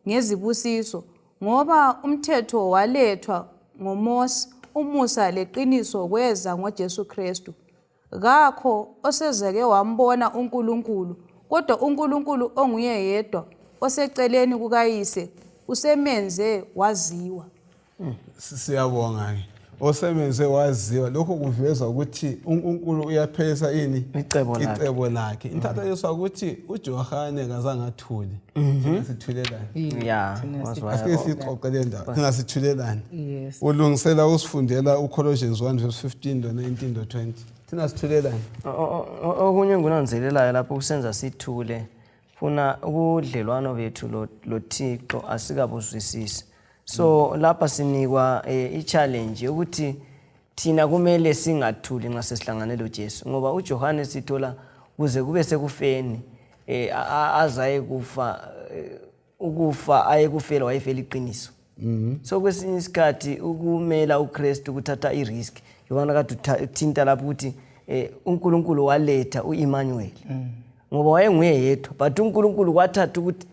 ngezibusiso, ngoba umthetho walethwa ngoMose, umusa leqiniso kweza ngoJesu Kristu. Kakho osezake wambona uNkulunkulu, kodwa uNkulunkulu onguye yedwa oseceleni kukayise usemenze waziwa. Siyabonga ke. Osemenze waziwa lokho kuveza ukuthi uNkulunkulu uyaphelisa ini icebo lakhe. Inthatha yeswa ukuthi uJohane kazange athule. Sithulelane. Yeah. Asike sixoxe le ndaba. Singasithulelane. Ulungisela usifundela uColossians 1 verse 15 to 19 to 20. Thina sithulelane. Okunye ngunanzelelayo lapho kusenza sithule. Funa ubudlelwano bethu loThixo asikabuzwisisi. So lapha sinikwa i-challenge ukuthi thina kumele singathuli nxa sesihlangane loJesu, ngoba uJohane sithola kuze kube sekufeni azaye ukufa ayekufela wayefela iqiniso. So kwesinye isikhathi ukumela uKristu ukuthatha i-risk yobana kade uthinta lapho ukuthi uNkulunkulu waletha uEmmanuel ngoba wayenguye yedwa, but uNkulunkulu wathatha ukuthi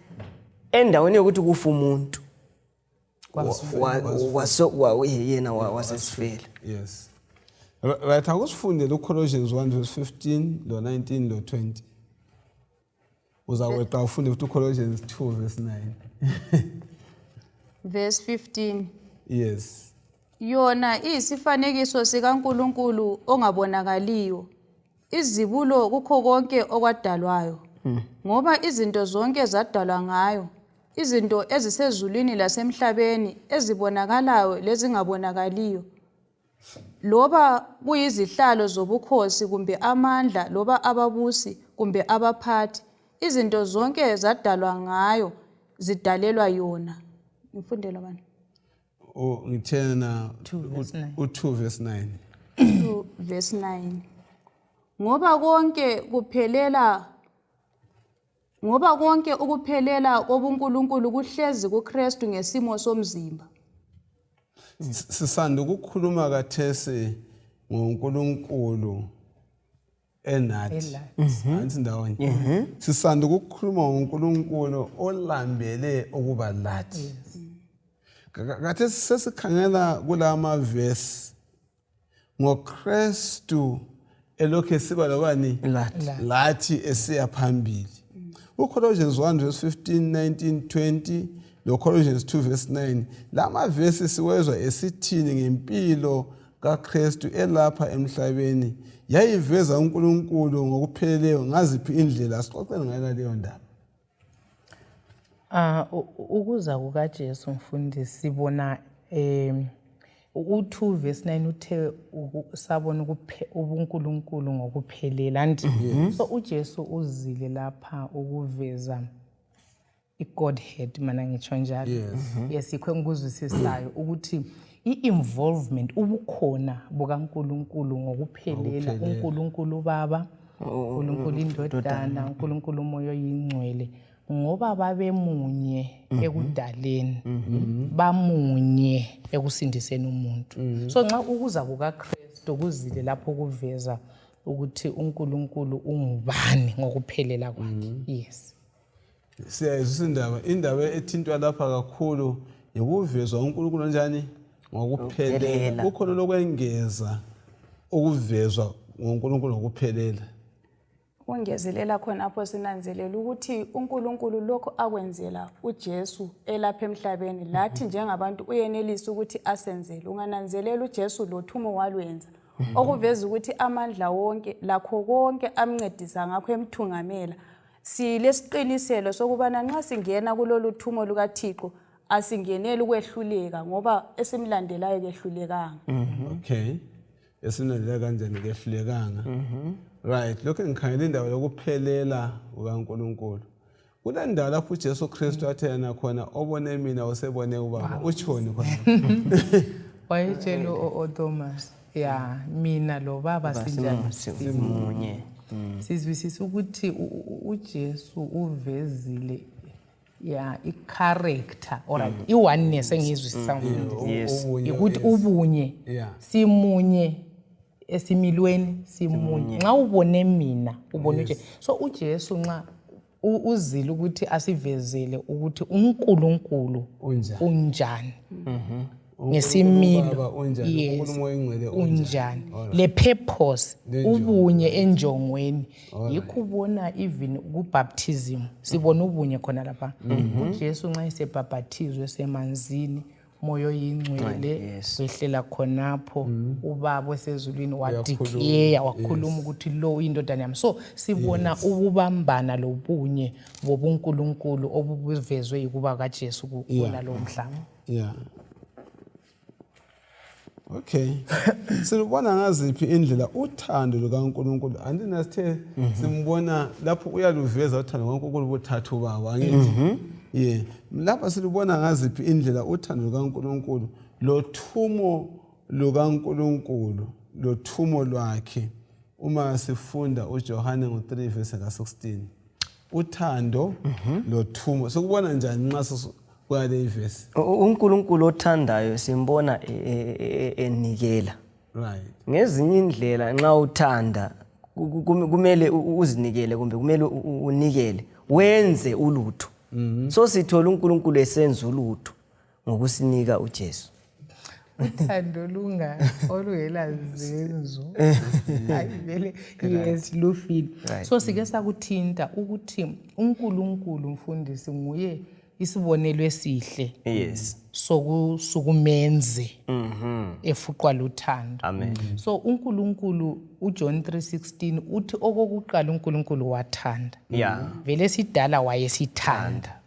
endaweni yokuthi kufa umuntu yena wasesifela. Yes. Right, akusifundele uColossians 1 verse 15 lo 19 lo 20. Uzaweqa ufunde ukuthi uColossians 2 verse 9. Verse 15. Yes. Yona isifanekiso sikaNkulunkulu ongabonakaliyo, izibulo kukho konke okwadalwayo. Ngoba izinto zonke zadalwa ngayo, izinto ezisezulwini lasemhlabeni, ezibonakalayo lezingabonakaliyo, loba kuyizihlalo zobukhosi kumbe amandla, loba ababusi kumbe abaphathi, izinto zonke zadalwa ngayo, zidalelwa yona. Ngifundela bani? Ngithena u2 verse 9. 2 verse 9. Ngoba konke ukuphelela kobuNkulunkulu kuhlezi kuKristu ngesimo somzimba. Sisanda ukukhuluma kathesi ngoNkulunkulu enathi. Anthi ndawonye. Sisanda ukukhuluma ngoNkulunkulu olambele ukuba lathi. Kathesi sesikhangela kulama verse ngoKristu elokhe siba lobani lathi esiya phambili. uColossians 1 verse 15, 19, 20 loColossians 2 verse 9 lama verse siwezwa esithini ngempilo kaKristu elapha emhlabeni yayiveza uNkulunkulu ngokupheleleyo ngaziphi indlela. Sixoxele ngayo leyo ndaba. Ukuza kukaJesu mfundisi sibona u2 verse 9 uthe sabona ubuNkulunkulu ngokuphelela and so uJesu uzile lapha ukuveza iGodhead mana ngitsho njalo. Yes ikho engikuzwisisayo ukuthi i-involvement ubukhona bukaNkulunkulu ngokuphelela uNkulunkulu Baba, uNkulunkulu Indodana, uNkulunkulu Umoya Oyingcwele ngoba babe munye ekudaleni bamunye ekusindiseni umuntu. So nxa ukuza kukaKristu kuzile lapho kuveza ukuthi uNkulunkulu ungubani ngokuphelela kwakhe. Yes. Siyayizwa indaba ethintwa lapha kakhulu ukuvezwa uNkulunkulu njani ngokuphelela. Kukhona lokwengeza ukuvezwa ngoNkulunkulu ngokuphelela. Ungezelela khona apho sinanzelela ukuthi uNkulunkulu lokho akwenzela uJesu elapha emhlabeni lathi njengabantu uyenelisa ukuthi asenzele. Ungananzelela uJesu lo Uthumo walwenza okuveza ukuthi amandla wonke lakho konke amncedisa ngakho emthungamela. Silesiqiniselo sokubana nxa singena kulolu Uthumo lukaThixo asingeneli ukwehluleka ngoba esimlandelayo kehlulekanga. Okay. Esimlandela kanjani kehlulekanga? Right, lokho ngikhangela indawo lokuphelela ukaNkulunkulu. Kule ndawo lapho uJesu Kristu athena khona obone mina usebone ubaba. Utshoni khona? Wayetshela uThomas, ya mina lo baba sinjani simunye. Sizwisisa ukuthi uJesu uvezile ya i-character or i-oneness engizwisisa ukuthi ubunye simunye esimilweni simunye. Nxa ubone mina ubone nje. So uJesu nxa uzile ukuthi asivezele ukuthi uNkulunkulu unjani ngesimilo unjani le purpose ubunye enjongweni yikho ubona even kubaptism sibona ubunye khona lapha. uJesu nxa esebhaphathizwe semanzini Moya Oyingcwele wehlela khonapho ubaba osezulwini wadeclare wakhuluma ukuthi lo indodana yami. So sibona ububambana lobunye bobuNkulunkulu obuvezwe yikuba kaJesu kula lo mhlaba. Yeah. Okay. Silubona ngaziphi indlela uthando lukaNkulunkulu andinasithe simbona lapho uyaluveza uthando lukaNkulunkulu buthathu baba angithi. Yeah. Lapha silubona ngaziphi indlela uthando lukaNkulunkulu lothumo lukaNkulunkulu lothumo lwakhe uma sifunda uJohane ngo3 verse ka16. Uthando lothumo sokubona njani nxa kwale verse? uNkulunkulu othandayo simbona enikela. Right. Ngezinye indlela nxa uthanda kumele uzinikele kumbe kumele unikele wenze ulutho. So sithola uNkulunkulu esenza ulutho ngokusinika uJesu. Uthando olungela zenzo ayivele yes lufile. So sike sakuthinta ukuthi uNkulunkulu mfundisi nguye isibonelo esihle sokumenze efuqwa luthando. Amen. So uNkulunkulu uJohn 3:16 uthi okokuqala uNkulunkulu wathanda. Vele sidala wayesithanda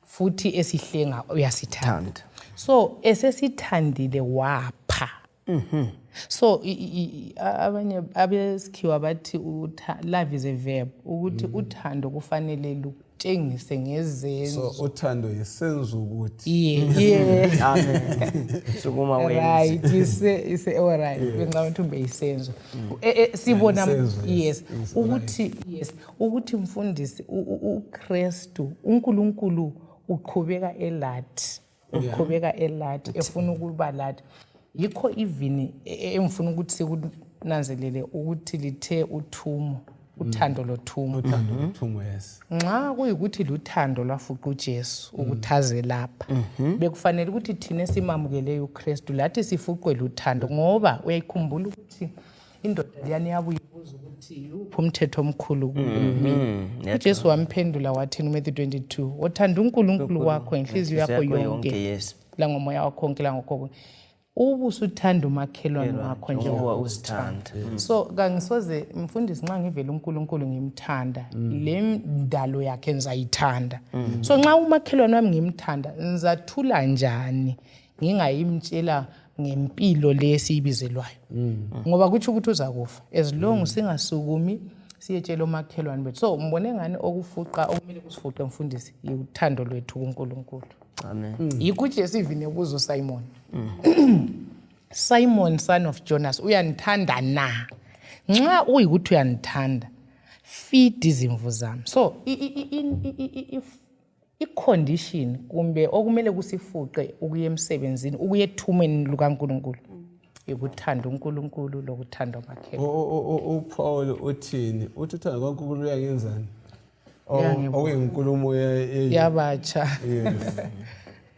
futhi esihlenga uyasithanda. So esesithandile wapha. So abanye abesikhiwa bathi love is a verb ukuthi uthando kufanele lutshengise ngezenzo. So uthando yisenzo ukuthi. Yeah. Amen. Sukuma wenze. Right, ise all right. Bengabantu beyisenzo. Sibona yes ukuthi mfundisi uKristu uNkulunkulu uqhubeka elathi. Uqhubeka elathi efuna ukuba lathi. Yikho even emfuna ukuthi sikunanzelele ukuthi lithe Uthumo uthando loThumo. uthando loThumo, yes. Nxa kuyikuthi luthando lwafuqa uJesu ukuthi aze lapha, bekufanele ukuthi thina esimamukeleyo uKristu lathi sifuqwe luthando, ngoba uyayikhumbula ukuthi indoda leyana yabuyibuza ukuthi uphi umthetho omkhulu kimi. uJesu wamphendula wathini uMatthew 22, uthanda uNkulunkulu wakho ngenhliziyo yakho yonke, langomoya wakho wonke, langokho ubusuthanda umakhelwane wakho njengoba uzithanda. So kangisoze mfundisi nxa ngivela uNkulunkulu ngimthanda, le ndalo yakhe ngizayithanda. So nxa umakhelwane wami ngimthanda, ngizathula njani ngingayimtshela ngempilo lesiyibizelwayo? Ngoba kuthi ukuthi uzakufa as long singasukumi siyetshela umakhelwane bethu. So mbone ngani okufuqa okumele kusifuqe mfundisi uthando lwethu kuNkulunkulu. Amen. Yikuthi esivine kuzo Simon. Simon son of Jonas, uyanithanda na? Nxa uyikuthi uyanithanda, feed izimvu zami. So i-condition kumbe okumele kusifuqe ukuya emsebenzini, ukuya ethumeni lukaNkulunkulu, ukuthanda uNkulunkulu lokuthanda umakhelwane. uPaul uthini? Uthi uthando kaNkulunkulu uyangenzani? Okuyinkulumo yabatsha.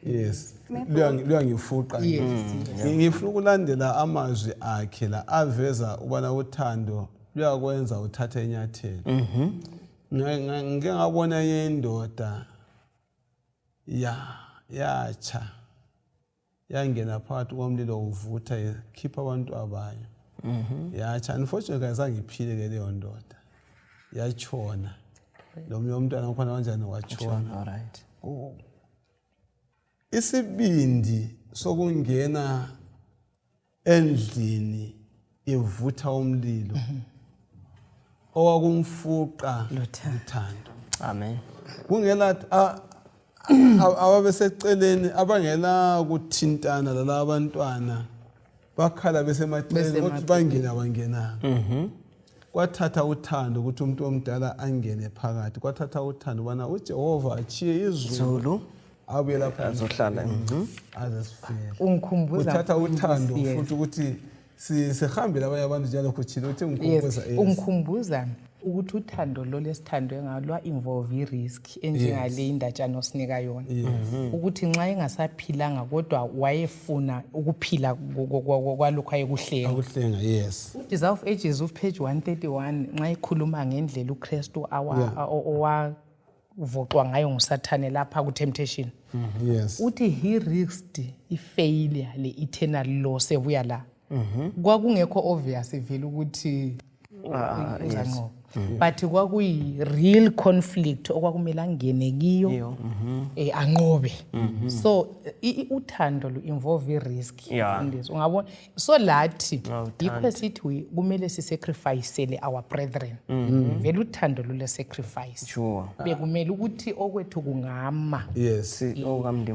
Yes. Luyangifuqa. Ngifuna ukulandela amazwi akhe la aveza ubana uthando luyakwenza uthathe inyathelo. Ngike ngabona yendoda yatsha yangena phakathi komlilo uvutha ikhipha abantu abayo. Yatsha, unfortunately ayizange iphile ke leyo ndoda, yatshona. Lo mnye umntwana wakhona kanjani watshona. Alright. Isibindi sokungena endlini ivutha umlilo owakumfuqa luthando. Amen. Kungela ababeseceleni abangela ukuthintana lalabo abantwana bakhala besemaceleni ukuthi bangena bangenanga. Kwathatha uthando ukuthi umuntu omdala angene phakathi, kwathatha uthando bana uJehova achiye izulu abuye lapha azohlala azasifela. Ungikhumbuza Uthatha uthando futhi ukuthi sihambile abanye abantu njalo kuthile uthi ungikhumbuza. Ungikhumbuza ukuthi uthando lo lesithandwe ngalo involve i-risk enjengale indatshana osinika yona, ukuthi nxa engasaphilanga kodwa wayefuna ukuphila kwalokho ayekuhlenga. Yes. Desire of Ages of page 131 nxa ikhuluma ngendlela uKristu owavoqwa ngayo nguSathane lapha ku-temptation. Yes. Uthi he risked i-failure le-eternal loss ebuya la. Kwakungekho obvious vele ukuthi uzanqoba. But kwakuyi-real conflict okwakumele angene kiyo anqobe. So uthando lu-involve i-risk. Ungabona? So lathi yikho esithi kumele sisacrificele our brethren. Vele uthando lule-sacrifice. Sure. Bekumele ukuthi okwethu kungama. Yes.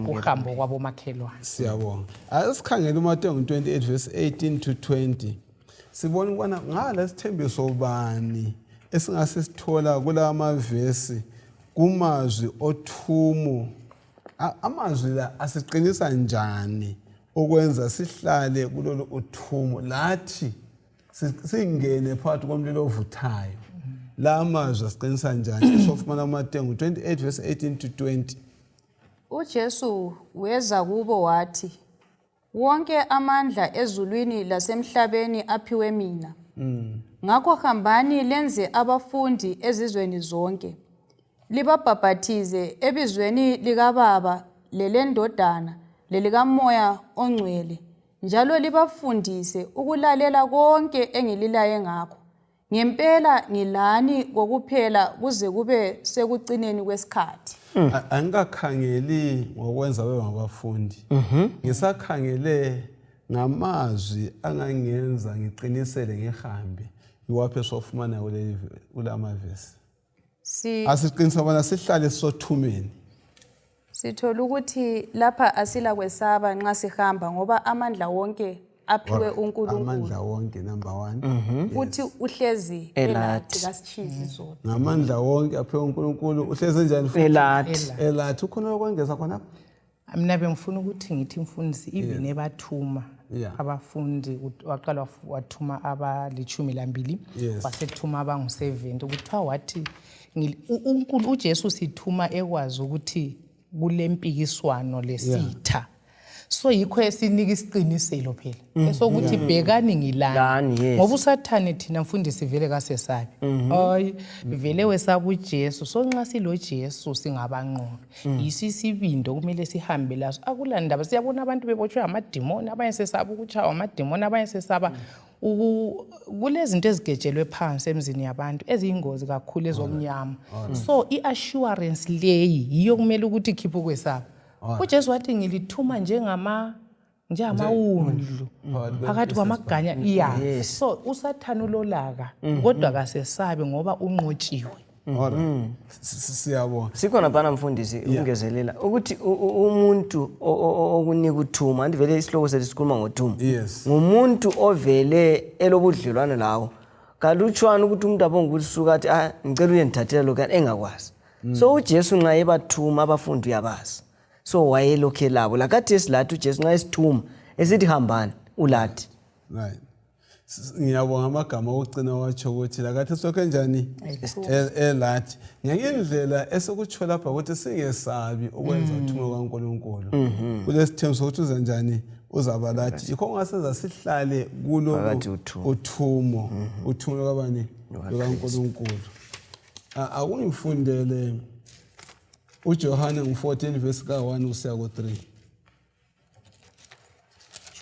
Uhambo kwabomakhelwane. Siyabonga. Asikhangela uMateyu 28 verse 18 to 20. Sibona ukubana ngalasithembiso bani esingasithola kula mavesi kumazwi oThumo. Amazwi la asiqinisa njani okwenza sihlale kulolu uThumo lathi singene phakathi komlilo ovuthayo. La mazwi asiqinisa njani? Sofumana uMateyu 28 verse 18 to 20. uJesu weza kubo wathi, wonke amandla ezulwini lasemhlabeni aphiwe mina. Ngakho hambani lenze abafundi ezizweni zonke, libabhaphathize ebizweni likaBaba lelendodana lelikaMoya oNgcwele, njalo libafundise ukulalela konke engililaye ngakho. Ngempela ngilani kokuphela kuze kube sekucineni kwesikhathi. Angikakhangeli ngokwenza bebe ngabafundi. Ngisakhangele ngamazwi angangenza ngiqinisele ngihambe. Iwaphe sofumana kulamavesi. Asiqinisa bona sihlale sothumeni. Sithola ukuthi lapha asila kwesaba nxa sihamba ngoba amandla wonke aphiwe uNkulunkulu. Amandla wonke number 1. Futhi uhlezi elathi kasitshizi zona. Ngamandla wonke aphiwe uNkulunkulu uhlezi njani futhi? Elathi. Elathi ukhona okwengeza khona. Mina bengifuna ukuthi ngithi mfundisi even ebathuma abafundi waqala wathuma aba12 wasethuma abangu70 ukuthi wathi uNkulunkulu uJesu sithuma ekwazi ukuthi kulempikiswano lesitha. So yikho esinika isiqiniselo phela esokuthi bhekani ngilani ngoba usathane thina mfundisi vele kasesabi hayi vele wesaba uJesu. So nxa silo Jesu singabanqobi isisibindo kumele sihambe laso akulandaba. Siyabona abantu bebotshwe amadimoni, abanye sesaba ukuchawa amadimoni, abanye sesaba kulezinto ezigejelwe phansi emzini yabantu eziyingozi kakhulu ezomnyama. So iassurance leyi yiyo kumele ukuthi ikhiphe kwesaba. uJesu wathi ngilithuma njengamawundlu phakathi kwamaganya. So usathane ulolaka kodwa kasesabe ngoba unqotshiwe. Siyabona. Sikhona bana mfundisi ungezelela ukuthi umuntu okunika uthuma andivele isihloko sethu sikhuluma ngothumo. Ngumuntu ovele elobudlelwane lawo. Kalutshwana ukuthi umuntu abonga ukuthi suka athi ngicela uyendithathela lokho engakwazi. So uJesu nxa ebathuma abafundi uyabazi. So wayelokhe labo lakathi esilathi uJesu nxa esithuma esithi hambani ulathi. Right. Ngiyabonga amagama okucina watsho ukuthi lakathi sokhe njani elathi ngekindlela esekutsho lapha ukuthi singesabi ukwenza uthuma kaNkulunkulu. Kulesithembiso ukuthi uza njani uzaba lathi yikho ngaseza sihlale kulo uthumo kwabani lukaNkulunkulu. Akungifundele uJohane 14 verse 1 usiya ku3.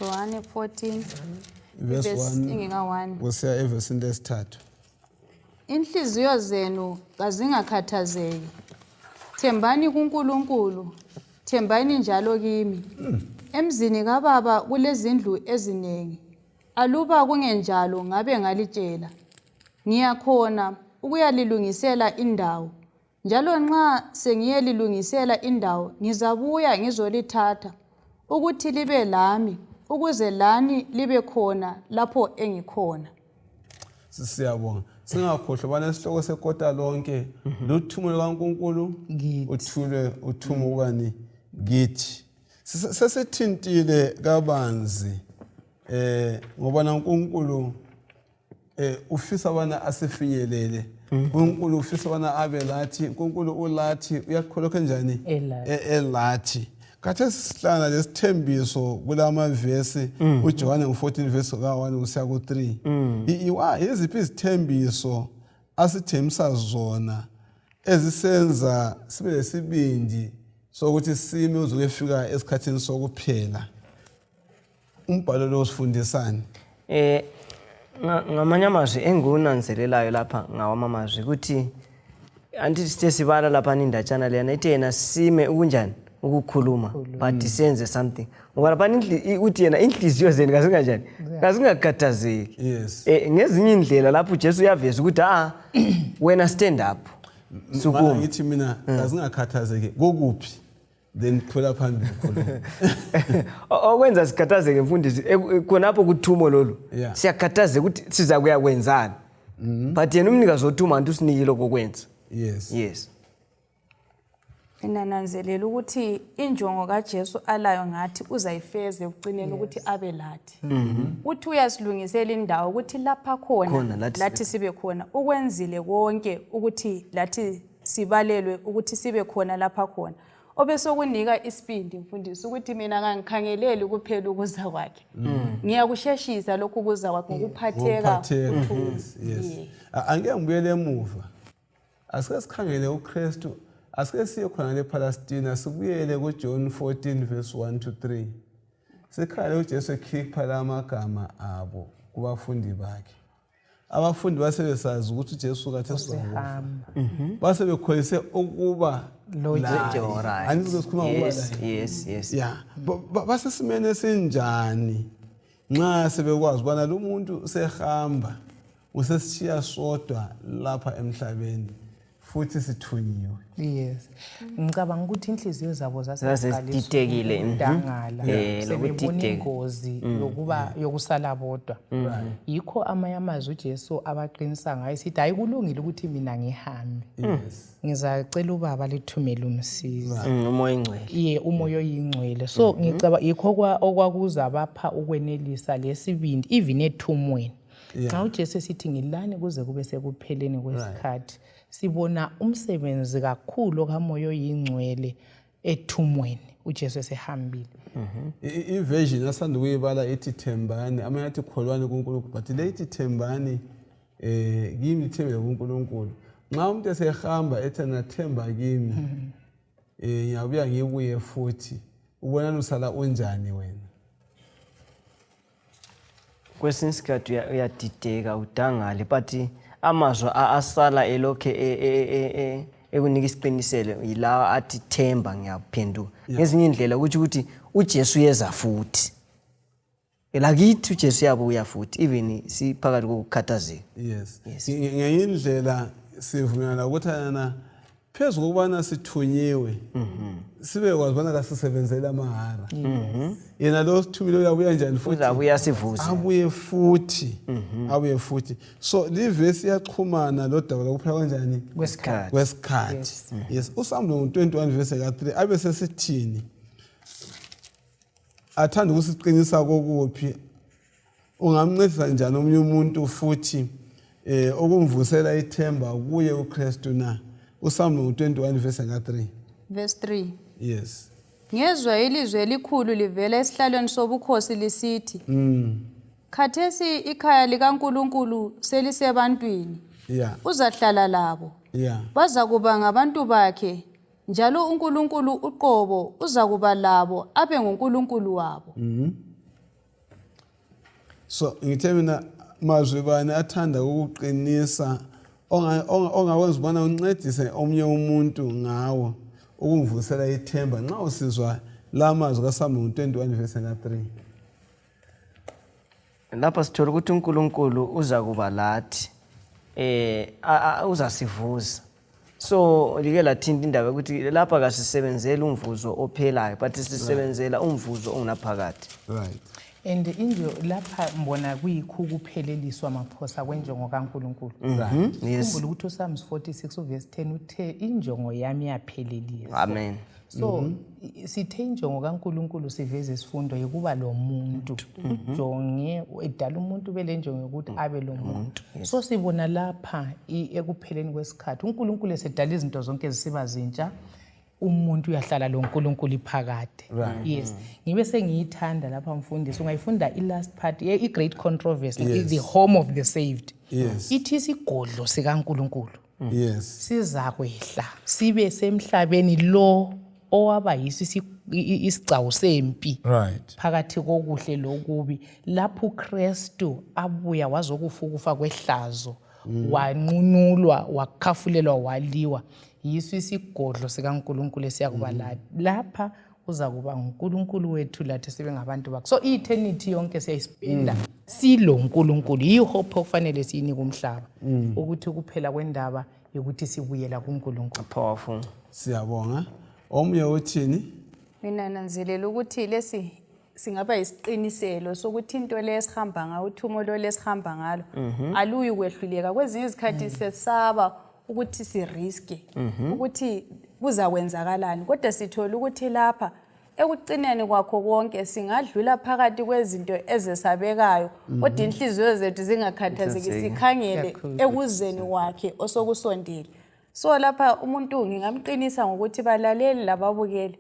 Johane 14 verse 1 ingeka1 usiya evesini lesithathu. Inhliziyo zenu kazingakhathazeki. Thembani kuNkulunkulu, thembani njalo kimi. Emzini kaBaba kulezindlu eziningi. Aluba kungenjalo ngabe ngalitshela. Ngiyakhona ukuyalilungisela indawo. Njalo nxa sengiyelilungisela indawo ngizabuya ngizolithatha ukuthi libe lami ukuze lani libe khona lapho engikhona. Siyabonga. Singakhohlwa bana isihloko sekota lonke luthumo lukaNkulunkulu uthule uthumo ubani kithi. Sesithintile kabanzi ngoba naNkulunkulu ufisa bana asifinyelele. uNkulunkulu ufisa bana abe lathi, uNkulunkulu ulathi uyakholokha njani elathi. Khathe sihlala lesithembiso kulama verse uJohane 14 verse 1 usiya ku3. Yiziphi izithembiso asithembisa zona ezisenza sibe lesibindi sokuthi sime uzokufika esikhathini sokuphela? Umbhalo lo usifundisani? Ngamanye amazwi engunanzelelayo lapha ngawamamazwi ukuthi anti sithe sibala lapha indatshana lena ithi yena sime ukunjani ukukhuluma but senze something. Ngoba lapha uthi yena inhliziyo zenu kazinganjani kazingakhathazeki. Ngezinye indlela lapho uJesu uyaveza ukuthi wena stand up sukuma. Ngithi mina kazingakhathazeki kokuphi then khula phambili khona. Okwenza sikhathazeke mfundisi khonapho kuthumo lolu siyakhathazeka ukuthi siza kuyakwenzana. But yena umnikazi wothuma antu sinikile lokwenza. Yes. Nananzelela ukuthi injongo kaJesu alayo ngathi uzayifeze ucinele ukuthi abe lathi. Uthi uyasilungisela indawo ukuthi lapha khona lathi sibe khona. Ukwenzile konke ukuthi lathi sibalelwe ukuthi sibe khona lapha khona. Obesokunika isibindi mfundisi ukuthi mina ngangikhangeleli kuphela ukuza kwakhe. Ngiyakusheshisa lokhu ukuza kwakhe ngokuphatheka. Angeke ngibuyele emuva. Asike sikhangele uKristu. Asike siye khona lePalestina sibuyele kuJohn 14 verse 1 to 3. Sikhale uJesu ekhipha lamagama abo kubafundi bakhe. Abafundi basebesazi ukuthi uJesu kathi sizohamba. Basebekholise ukuba Yes. Basesimene esinjani nxa sebekwazi bona lo muntu usehamba usesishiya sodwa lapha emhlabeni futhi sithunyiwe. Yes. Ngicabanga ukuthi inhliziyo zabo Zasedidekile, ukudangala. Sebebona ingozi yokusala bodwa. Yikho amanye amazwi uJesu abaqinisa ngayo sithi hayi kulungile ukuthi mina ngihambe. Ngizacela ubaba lithumele umsizi. Umoya oyingcwele. Umoya oyingcwele. So ngicabanga yikho okwakuza bapha ukwenelisa lesibindi even ethumweni. Xa uJesu sithi ngilani kuze kube sekupheleni kwesikhathi. Sibona umsebenzi kakhulu kamoya oyingcwele ethumweni uJesu esehambile. Iversion asanda kuyibala ethi thembani, amanye athi kholwani kuNkulunkulu, but le ithi thembani kimi thembele kuNkulunkulu. Nxa umuntu esehamba ethi nathemba kimi ngiyabuya ngibuye futhi, ubona usala unjani wena? Kwesinye isikhathi uyadideka udangale but amazwi asala elokhe ekunika isiqiniselo yilawa athi themba ngiyaphenduka. Ngezinye indlela ukuthi uJesu uyeza futhi. Elakithi uJesu yabuya futhi even siphakathi kokukhathazeka. Yes. Ngenye indlela sivumelana ukuthi phezu kokubana sithunyiwe sibe kwazi bona kasisebenzela amahara. Yena lo sithumile uyabuya njani futhi? Uzabuya sivuze. Abuye futhi. Abuye futhi. So le verse iyaqhumana lo daba lokuphela kanjani? Kwesikhathi. Yes. uSamuel 21 verse ka3 abe sesithini? Athanda ukusiqinisa kokuphi? Ungamncedisa njani omunye umuntu futhi okumvusela ithemba kuye uKristu na? uSamuel 21 verse ka3. Verse 3. Yes. Ngezwe ilizwi elikhulu livela esihlalweni sobukhosi lisithi. Khathesi ikhaya likaNkulunkulu selisebantwini. Uzahlala labo. Baza kuba ngabantu bakhe, njalo uNkulunkulu uqobo uza kuba labo abe nguNkulunkulu wabo. So ngithe mina mazwi bani athanda ukuqinisa ongawenza ubona uncedise omnye umuntu ngawo ukumvusela ithemba nxa usizwa la mazwi kaSamuel 21 verse ka3. Lapha sithola ukuthi uNkulunkulu uza kuba lathi uzasivuza. So like lathinta indaba ukuthi lapha kasisebenzela umvuzo ophelayo but sisebenzela umvuzo ongunaphakade. Right. And lapha mbona kuyikho ukupheleliswa amaphosa kwenjongo kaNkulunkulu. Sikhumbula ukuthi uPsalms 46 verse 10 uthe injongo yami yaphelelisa. Amen. So sithe injongo kaNkulunkulu siveze isifundo yokuba lo muntu ujonge edala umuntu bele njongo yokuthi abe lo muntu. So sibona lapha ekupheleni kwesikhathi uNkulunkulu esedala izinto zonke zisiba zintsha. Umuntu uyahlala lo uNkulunkulu iphakade. Yes. Ngibe sengiyithanda lapha mfundisi ungayifunda ilast part great controversy, the home of the saved. Ithi isigodlo sikaNkulunkulu. Siza kwehla sibe semhlabeni lo owaba isigcawu sempi. Phakathi kokuhle lokubi lapho uKristu abuya wazokufa kwehlazo wanqunulwa wakhafulelwa waliwa. Yiso isigodlo sikaNkulunkulu esiyakuba lapha uza kuba uNkulunkulu wethu lathi sibe ngabantu bakhe. So eternity yonke siyayispenda silo uNkulunkulu. Yihope okufanele siyinike umhlaba ukuthi kuphela kwendaba yokuthi sibuyela kuNkulunkulu. Powerful. Siyabonga. Omnye uthini? Mina nanzelela ukuthi lesi singaba isiqiniselo sokuthi into lesihamba ngayo uthumo lo lesihamba ngalo aluyi kwehluleka. Kwezinye izikhathi sesaba ukuthi siriske ukuthi kuzakwenzakalani, kodwa sithola ukuthi lapha ekucineni kwakho konke singadlula phakathi kwezinto ezesabekayo kodwa inhliziyo zethu zingakhathazeki sikhangele ekuzeni wakhe osokusondela. So lapha umuntu ngingamqinisa ngokuthi balaleli lababukeli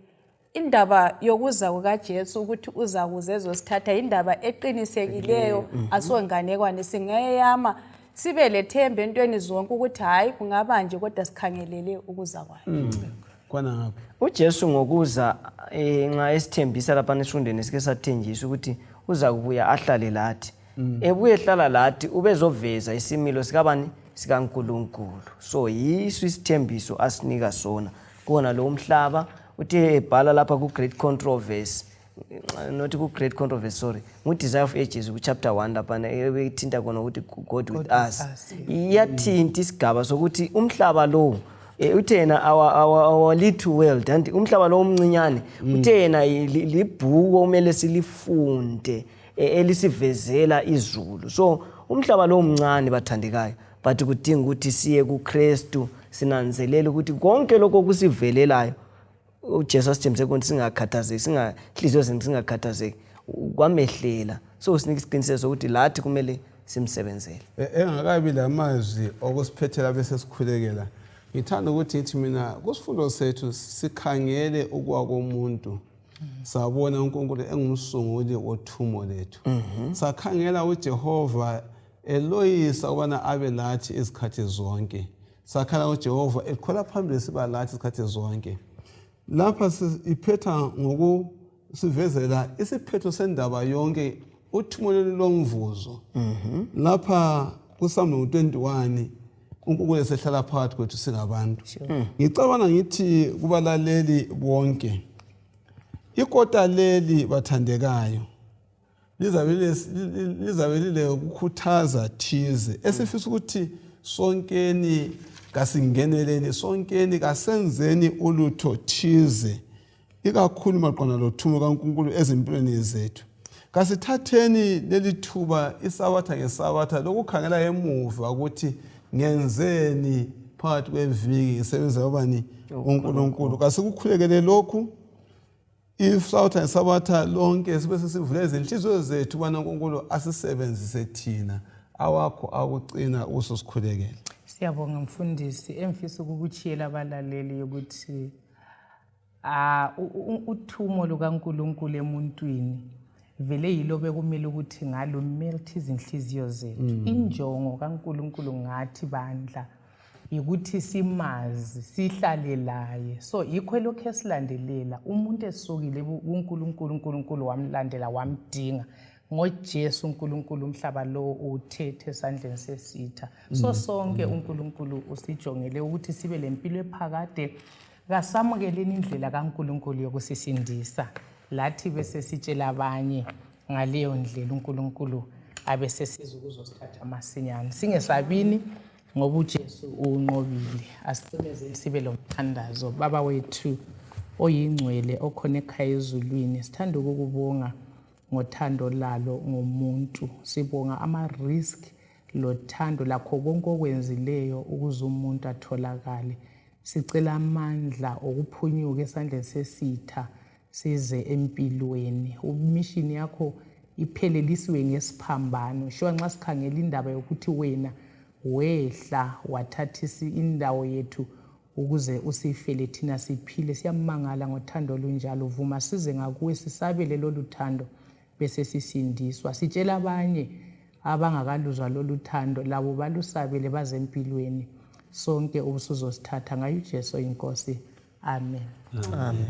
indaba yokuza kukaJesu ukuthi uza kuze ezosithatha indaba eqinisekileyo asonganekwane singeyama sibe lethemba entweni zonke ukuthi hayi kungaba nje kodwa sikhangelele ukuza kwakhe. Kwana ngapha uJesu ngokuza nxa esithembisa lapha esifundweni sike sathenjiswa ukuthi uza kubuya ahlale lathi. Ebuye ehlala lathi ubezoveza isimilo sikabani sikaNkulunkulu. So yiso isithembiso asinika sona kona lo umhlaba uthe ebhala lapha ku great controversy not ku great controversy sorry mu Desire of Ages ku chapter 1 lapha ethinta kona ukuthi God with us. Iyathinta isigaba sokuthi umhlaba lo uthena our little world and umhlaba lo omncinyane uthena libhuku omele silifunde elisivezela izulu. So umhlaba lo omncane bathandekayo, but kudinga ukuthi siye kuKristu sinanzelela ukuthi konke lokho kusivelelayo uJesu asithembise konke singakhathazeki, singahlizwe singakhathazeki kwamehlela. So sinika isiqiniseko ukuthi lathi kumele simsebenzele. Engakabi lamazwi okusiphethela bese sikhulekela. Ngithanda ukuthi ngithi mina kusifundo sethu sikhangele ukuwa komuntu. Sabona uNkulunkulu engumsunguli wothumo lethu. Sakhangela uJehova eloyisa ukubana abe lathi izikhathi zonke. Sakhala uJehova ekhwela phambili siba lathi izikhathi zonke. Lapha iphetha ngokusivezela isiphetho sendaba yonke uthumo lomvuzo. Lapha kuSamuel 21 uNkulunkulu esehlala phakathi kwethu singabantu. Ngicabanga ngithi kubalaleli bonke ikota leli bathandekayo lizabe lile ukukhuthaza thize esifisa ukuthi sonkeni kasingeneleni, sonkeni kasenzeni ulutho thize ikakhulu maqondana lothumo kaNkulunkulu ezimpilweni zethu. Kasithatheni leli thuba isabatha ngesabatha lokukhangela emuva ukuthi ngenzeni phakathi kweviki ngisebenza ubani uNkulunkulu. Kasikukhulekele lokhu isabatha ngesabatha lonke sibe sesivule izinhliziyo zethu ubana uNkulunkulu asisebenzise thina awakho akucina usosikhulekela. Siyabonga mfundisi, emfisa ukukuchiyela abalaleli ukuthi uthumo lukaNkulunkulu emuntwini vele yilo bekumele ukuthi ngalo melt izinhliziyo zethu. Injongo kaNkulunkulu ngathi bandla ukuthi simazi, sihlale laye. So yikho lokho esilandelela umuntu esukile kuNkulunkulu, uNkulunkulu wamlandela wamdinga. NgoJesu uNkulunkulu umhlaba lo uthethe esandleni sesitha. So sonke uNkulunkulu usijongele ukuthi sibe lempilo ephakade. Kasamukeleni indlela kaNkulunkulu yokusisindisa. Lathi bese sitshela abanye ngaleyo ndlela uNkulunkulu abese sizukuzosithatha masinyane. Singesabini ngoba uJesu unqobile. Asicimeze sibe lomthandazo. Baba wethu oyingcwele okhona ekhaya ezulwini, sithanda ukukubonga ngothando lalo ngomuntu. Sibonga ama-risk lothando lakho konke okwenzileyo ukuze umuntu atholakale. Sicela amandla okuphunyuka esandleni sesitha size empilweni. Umishini yakho iphelelisiwe ngesiphambano. Shuwa nxa sikhangela indaba yokuthi wena wehla wathathisa indawo yethu ukuze usifele thina siphile. Siyamangala ngothando olunjalo. Vuma size ngakuwe sisabele lolu thando bese sisindiswa. Sitshela abanye abangakaluzwa lolu thando labo balusabele baze empilweni. Sonke ubusuzosithatha ngayo uJesu inkosi. Amen. Amen.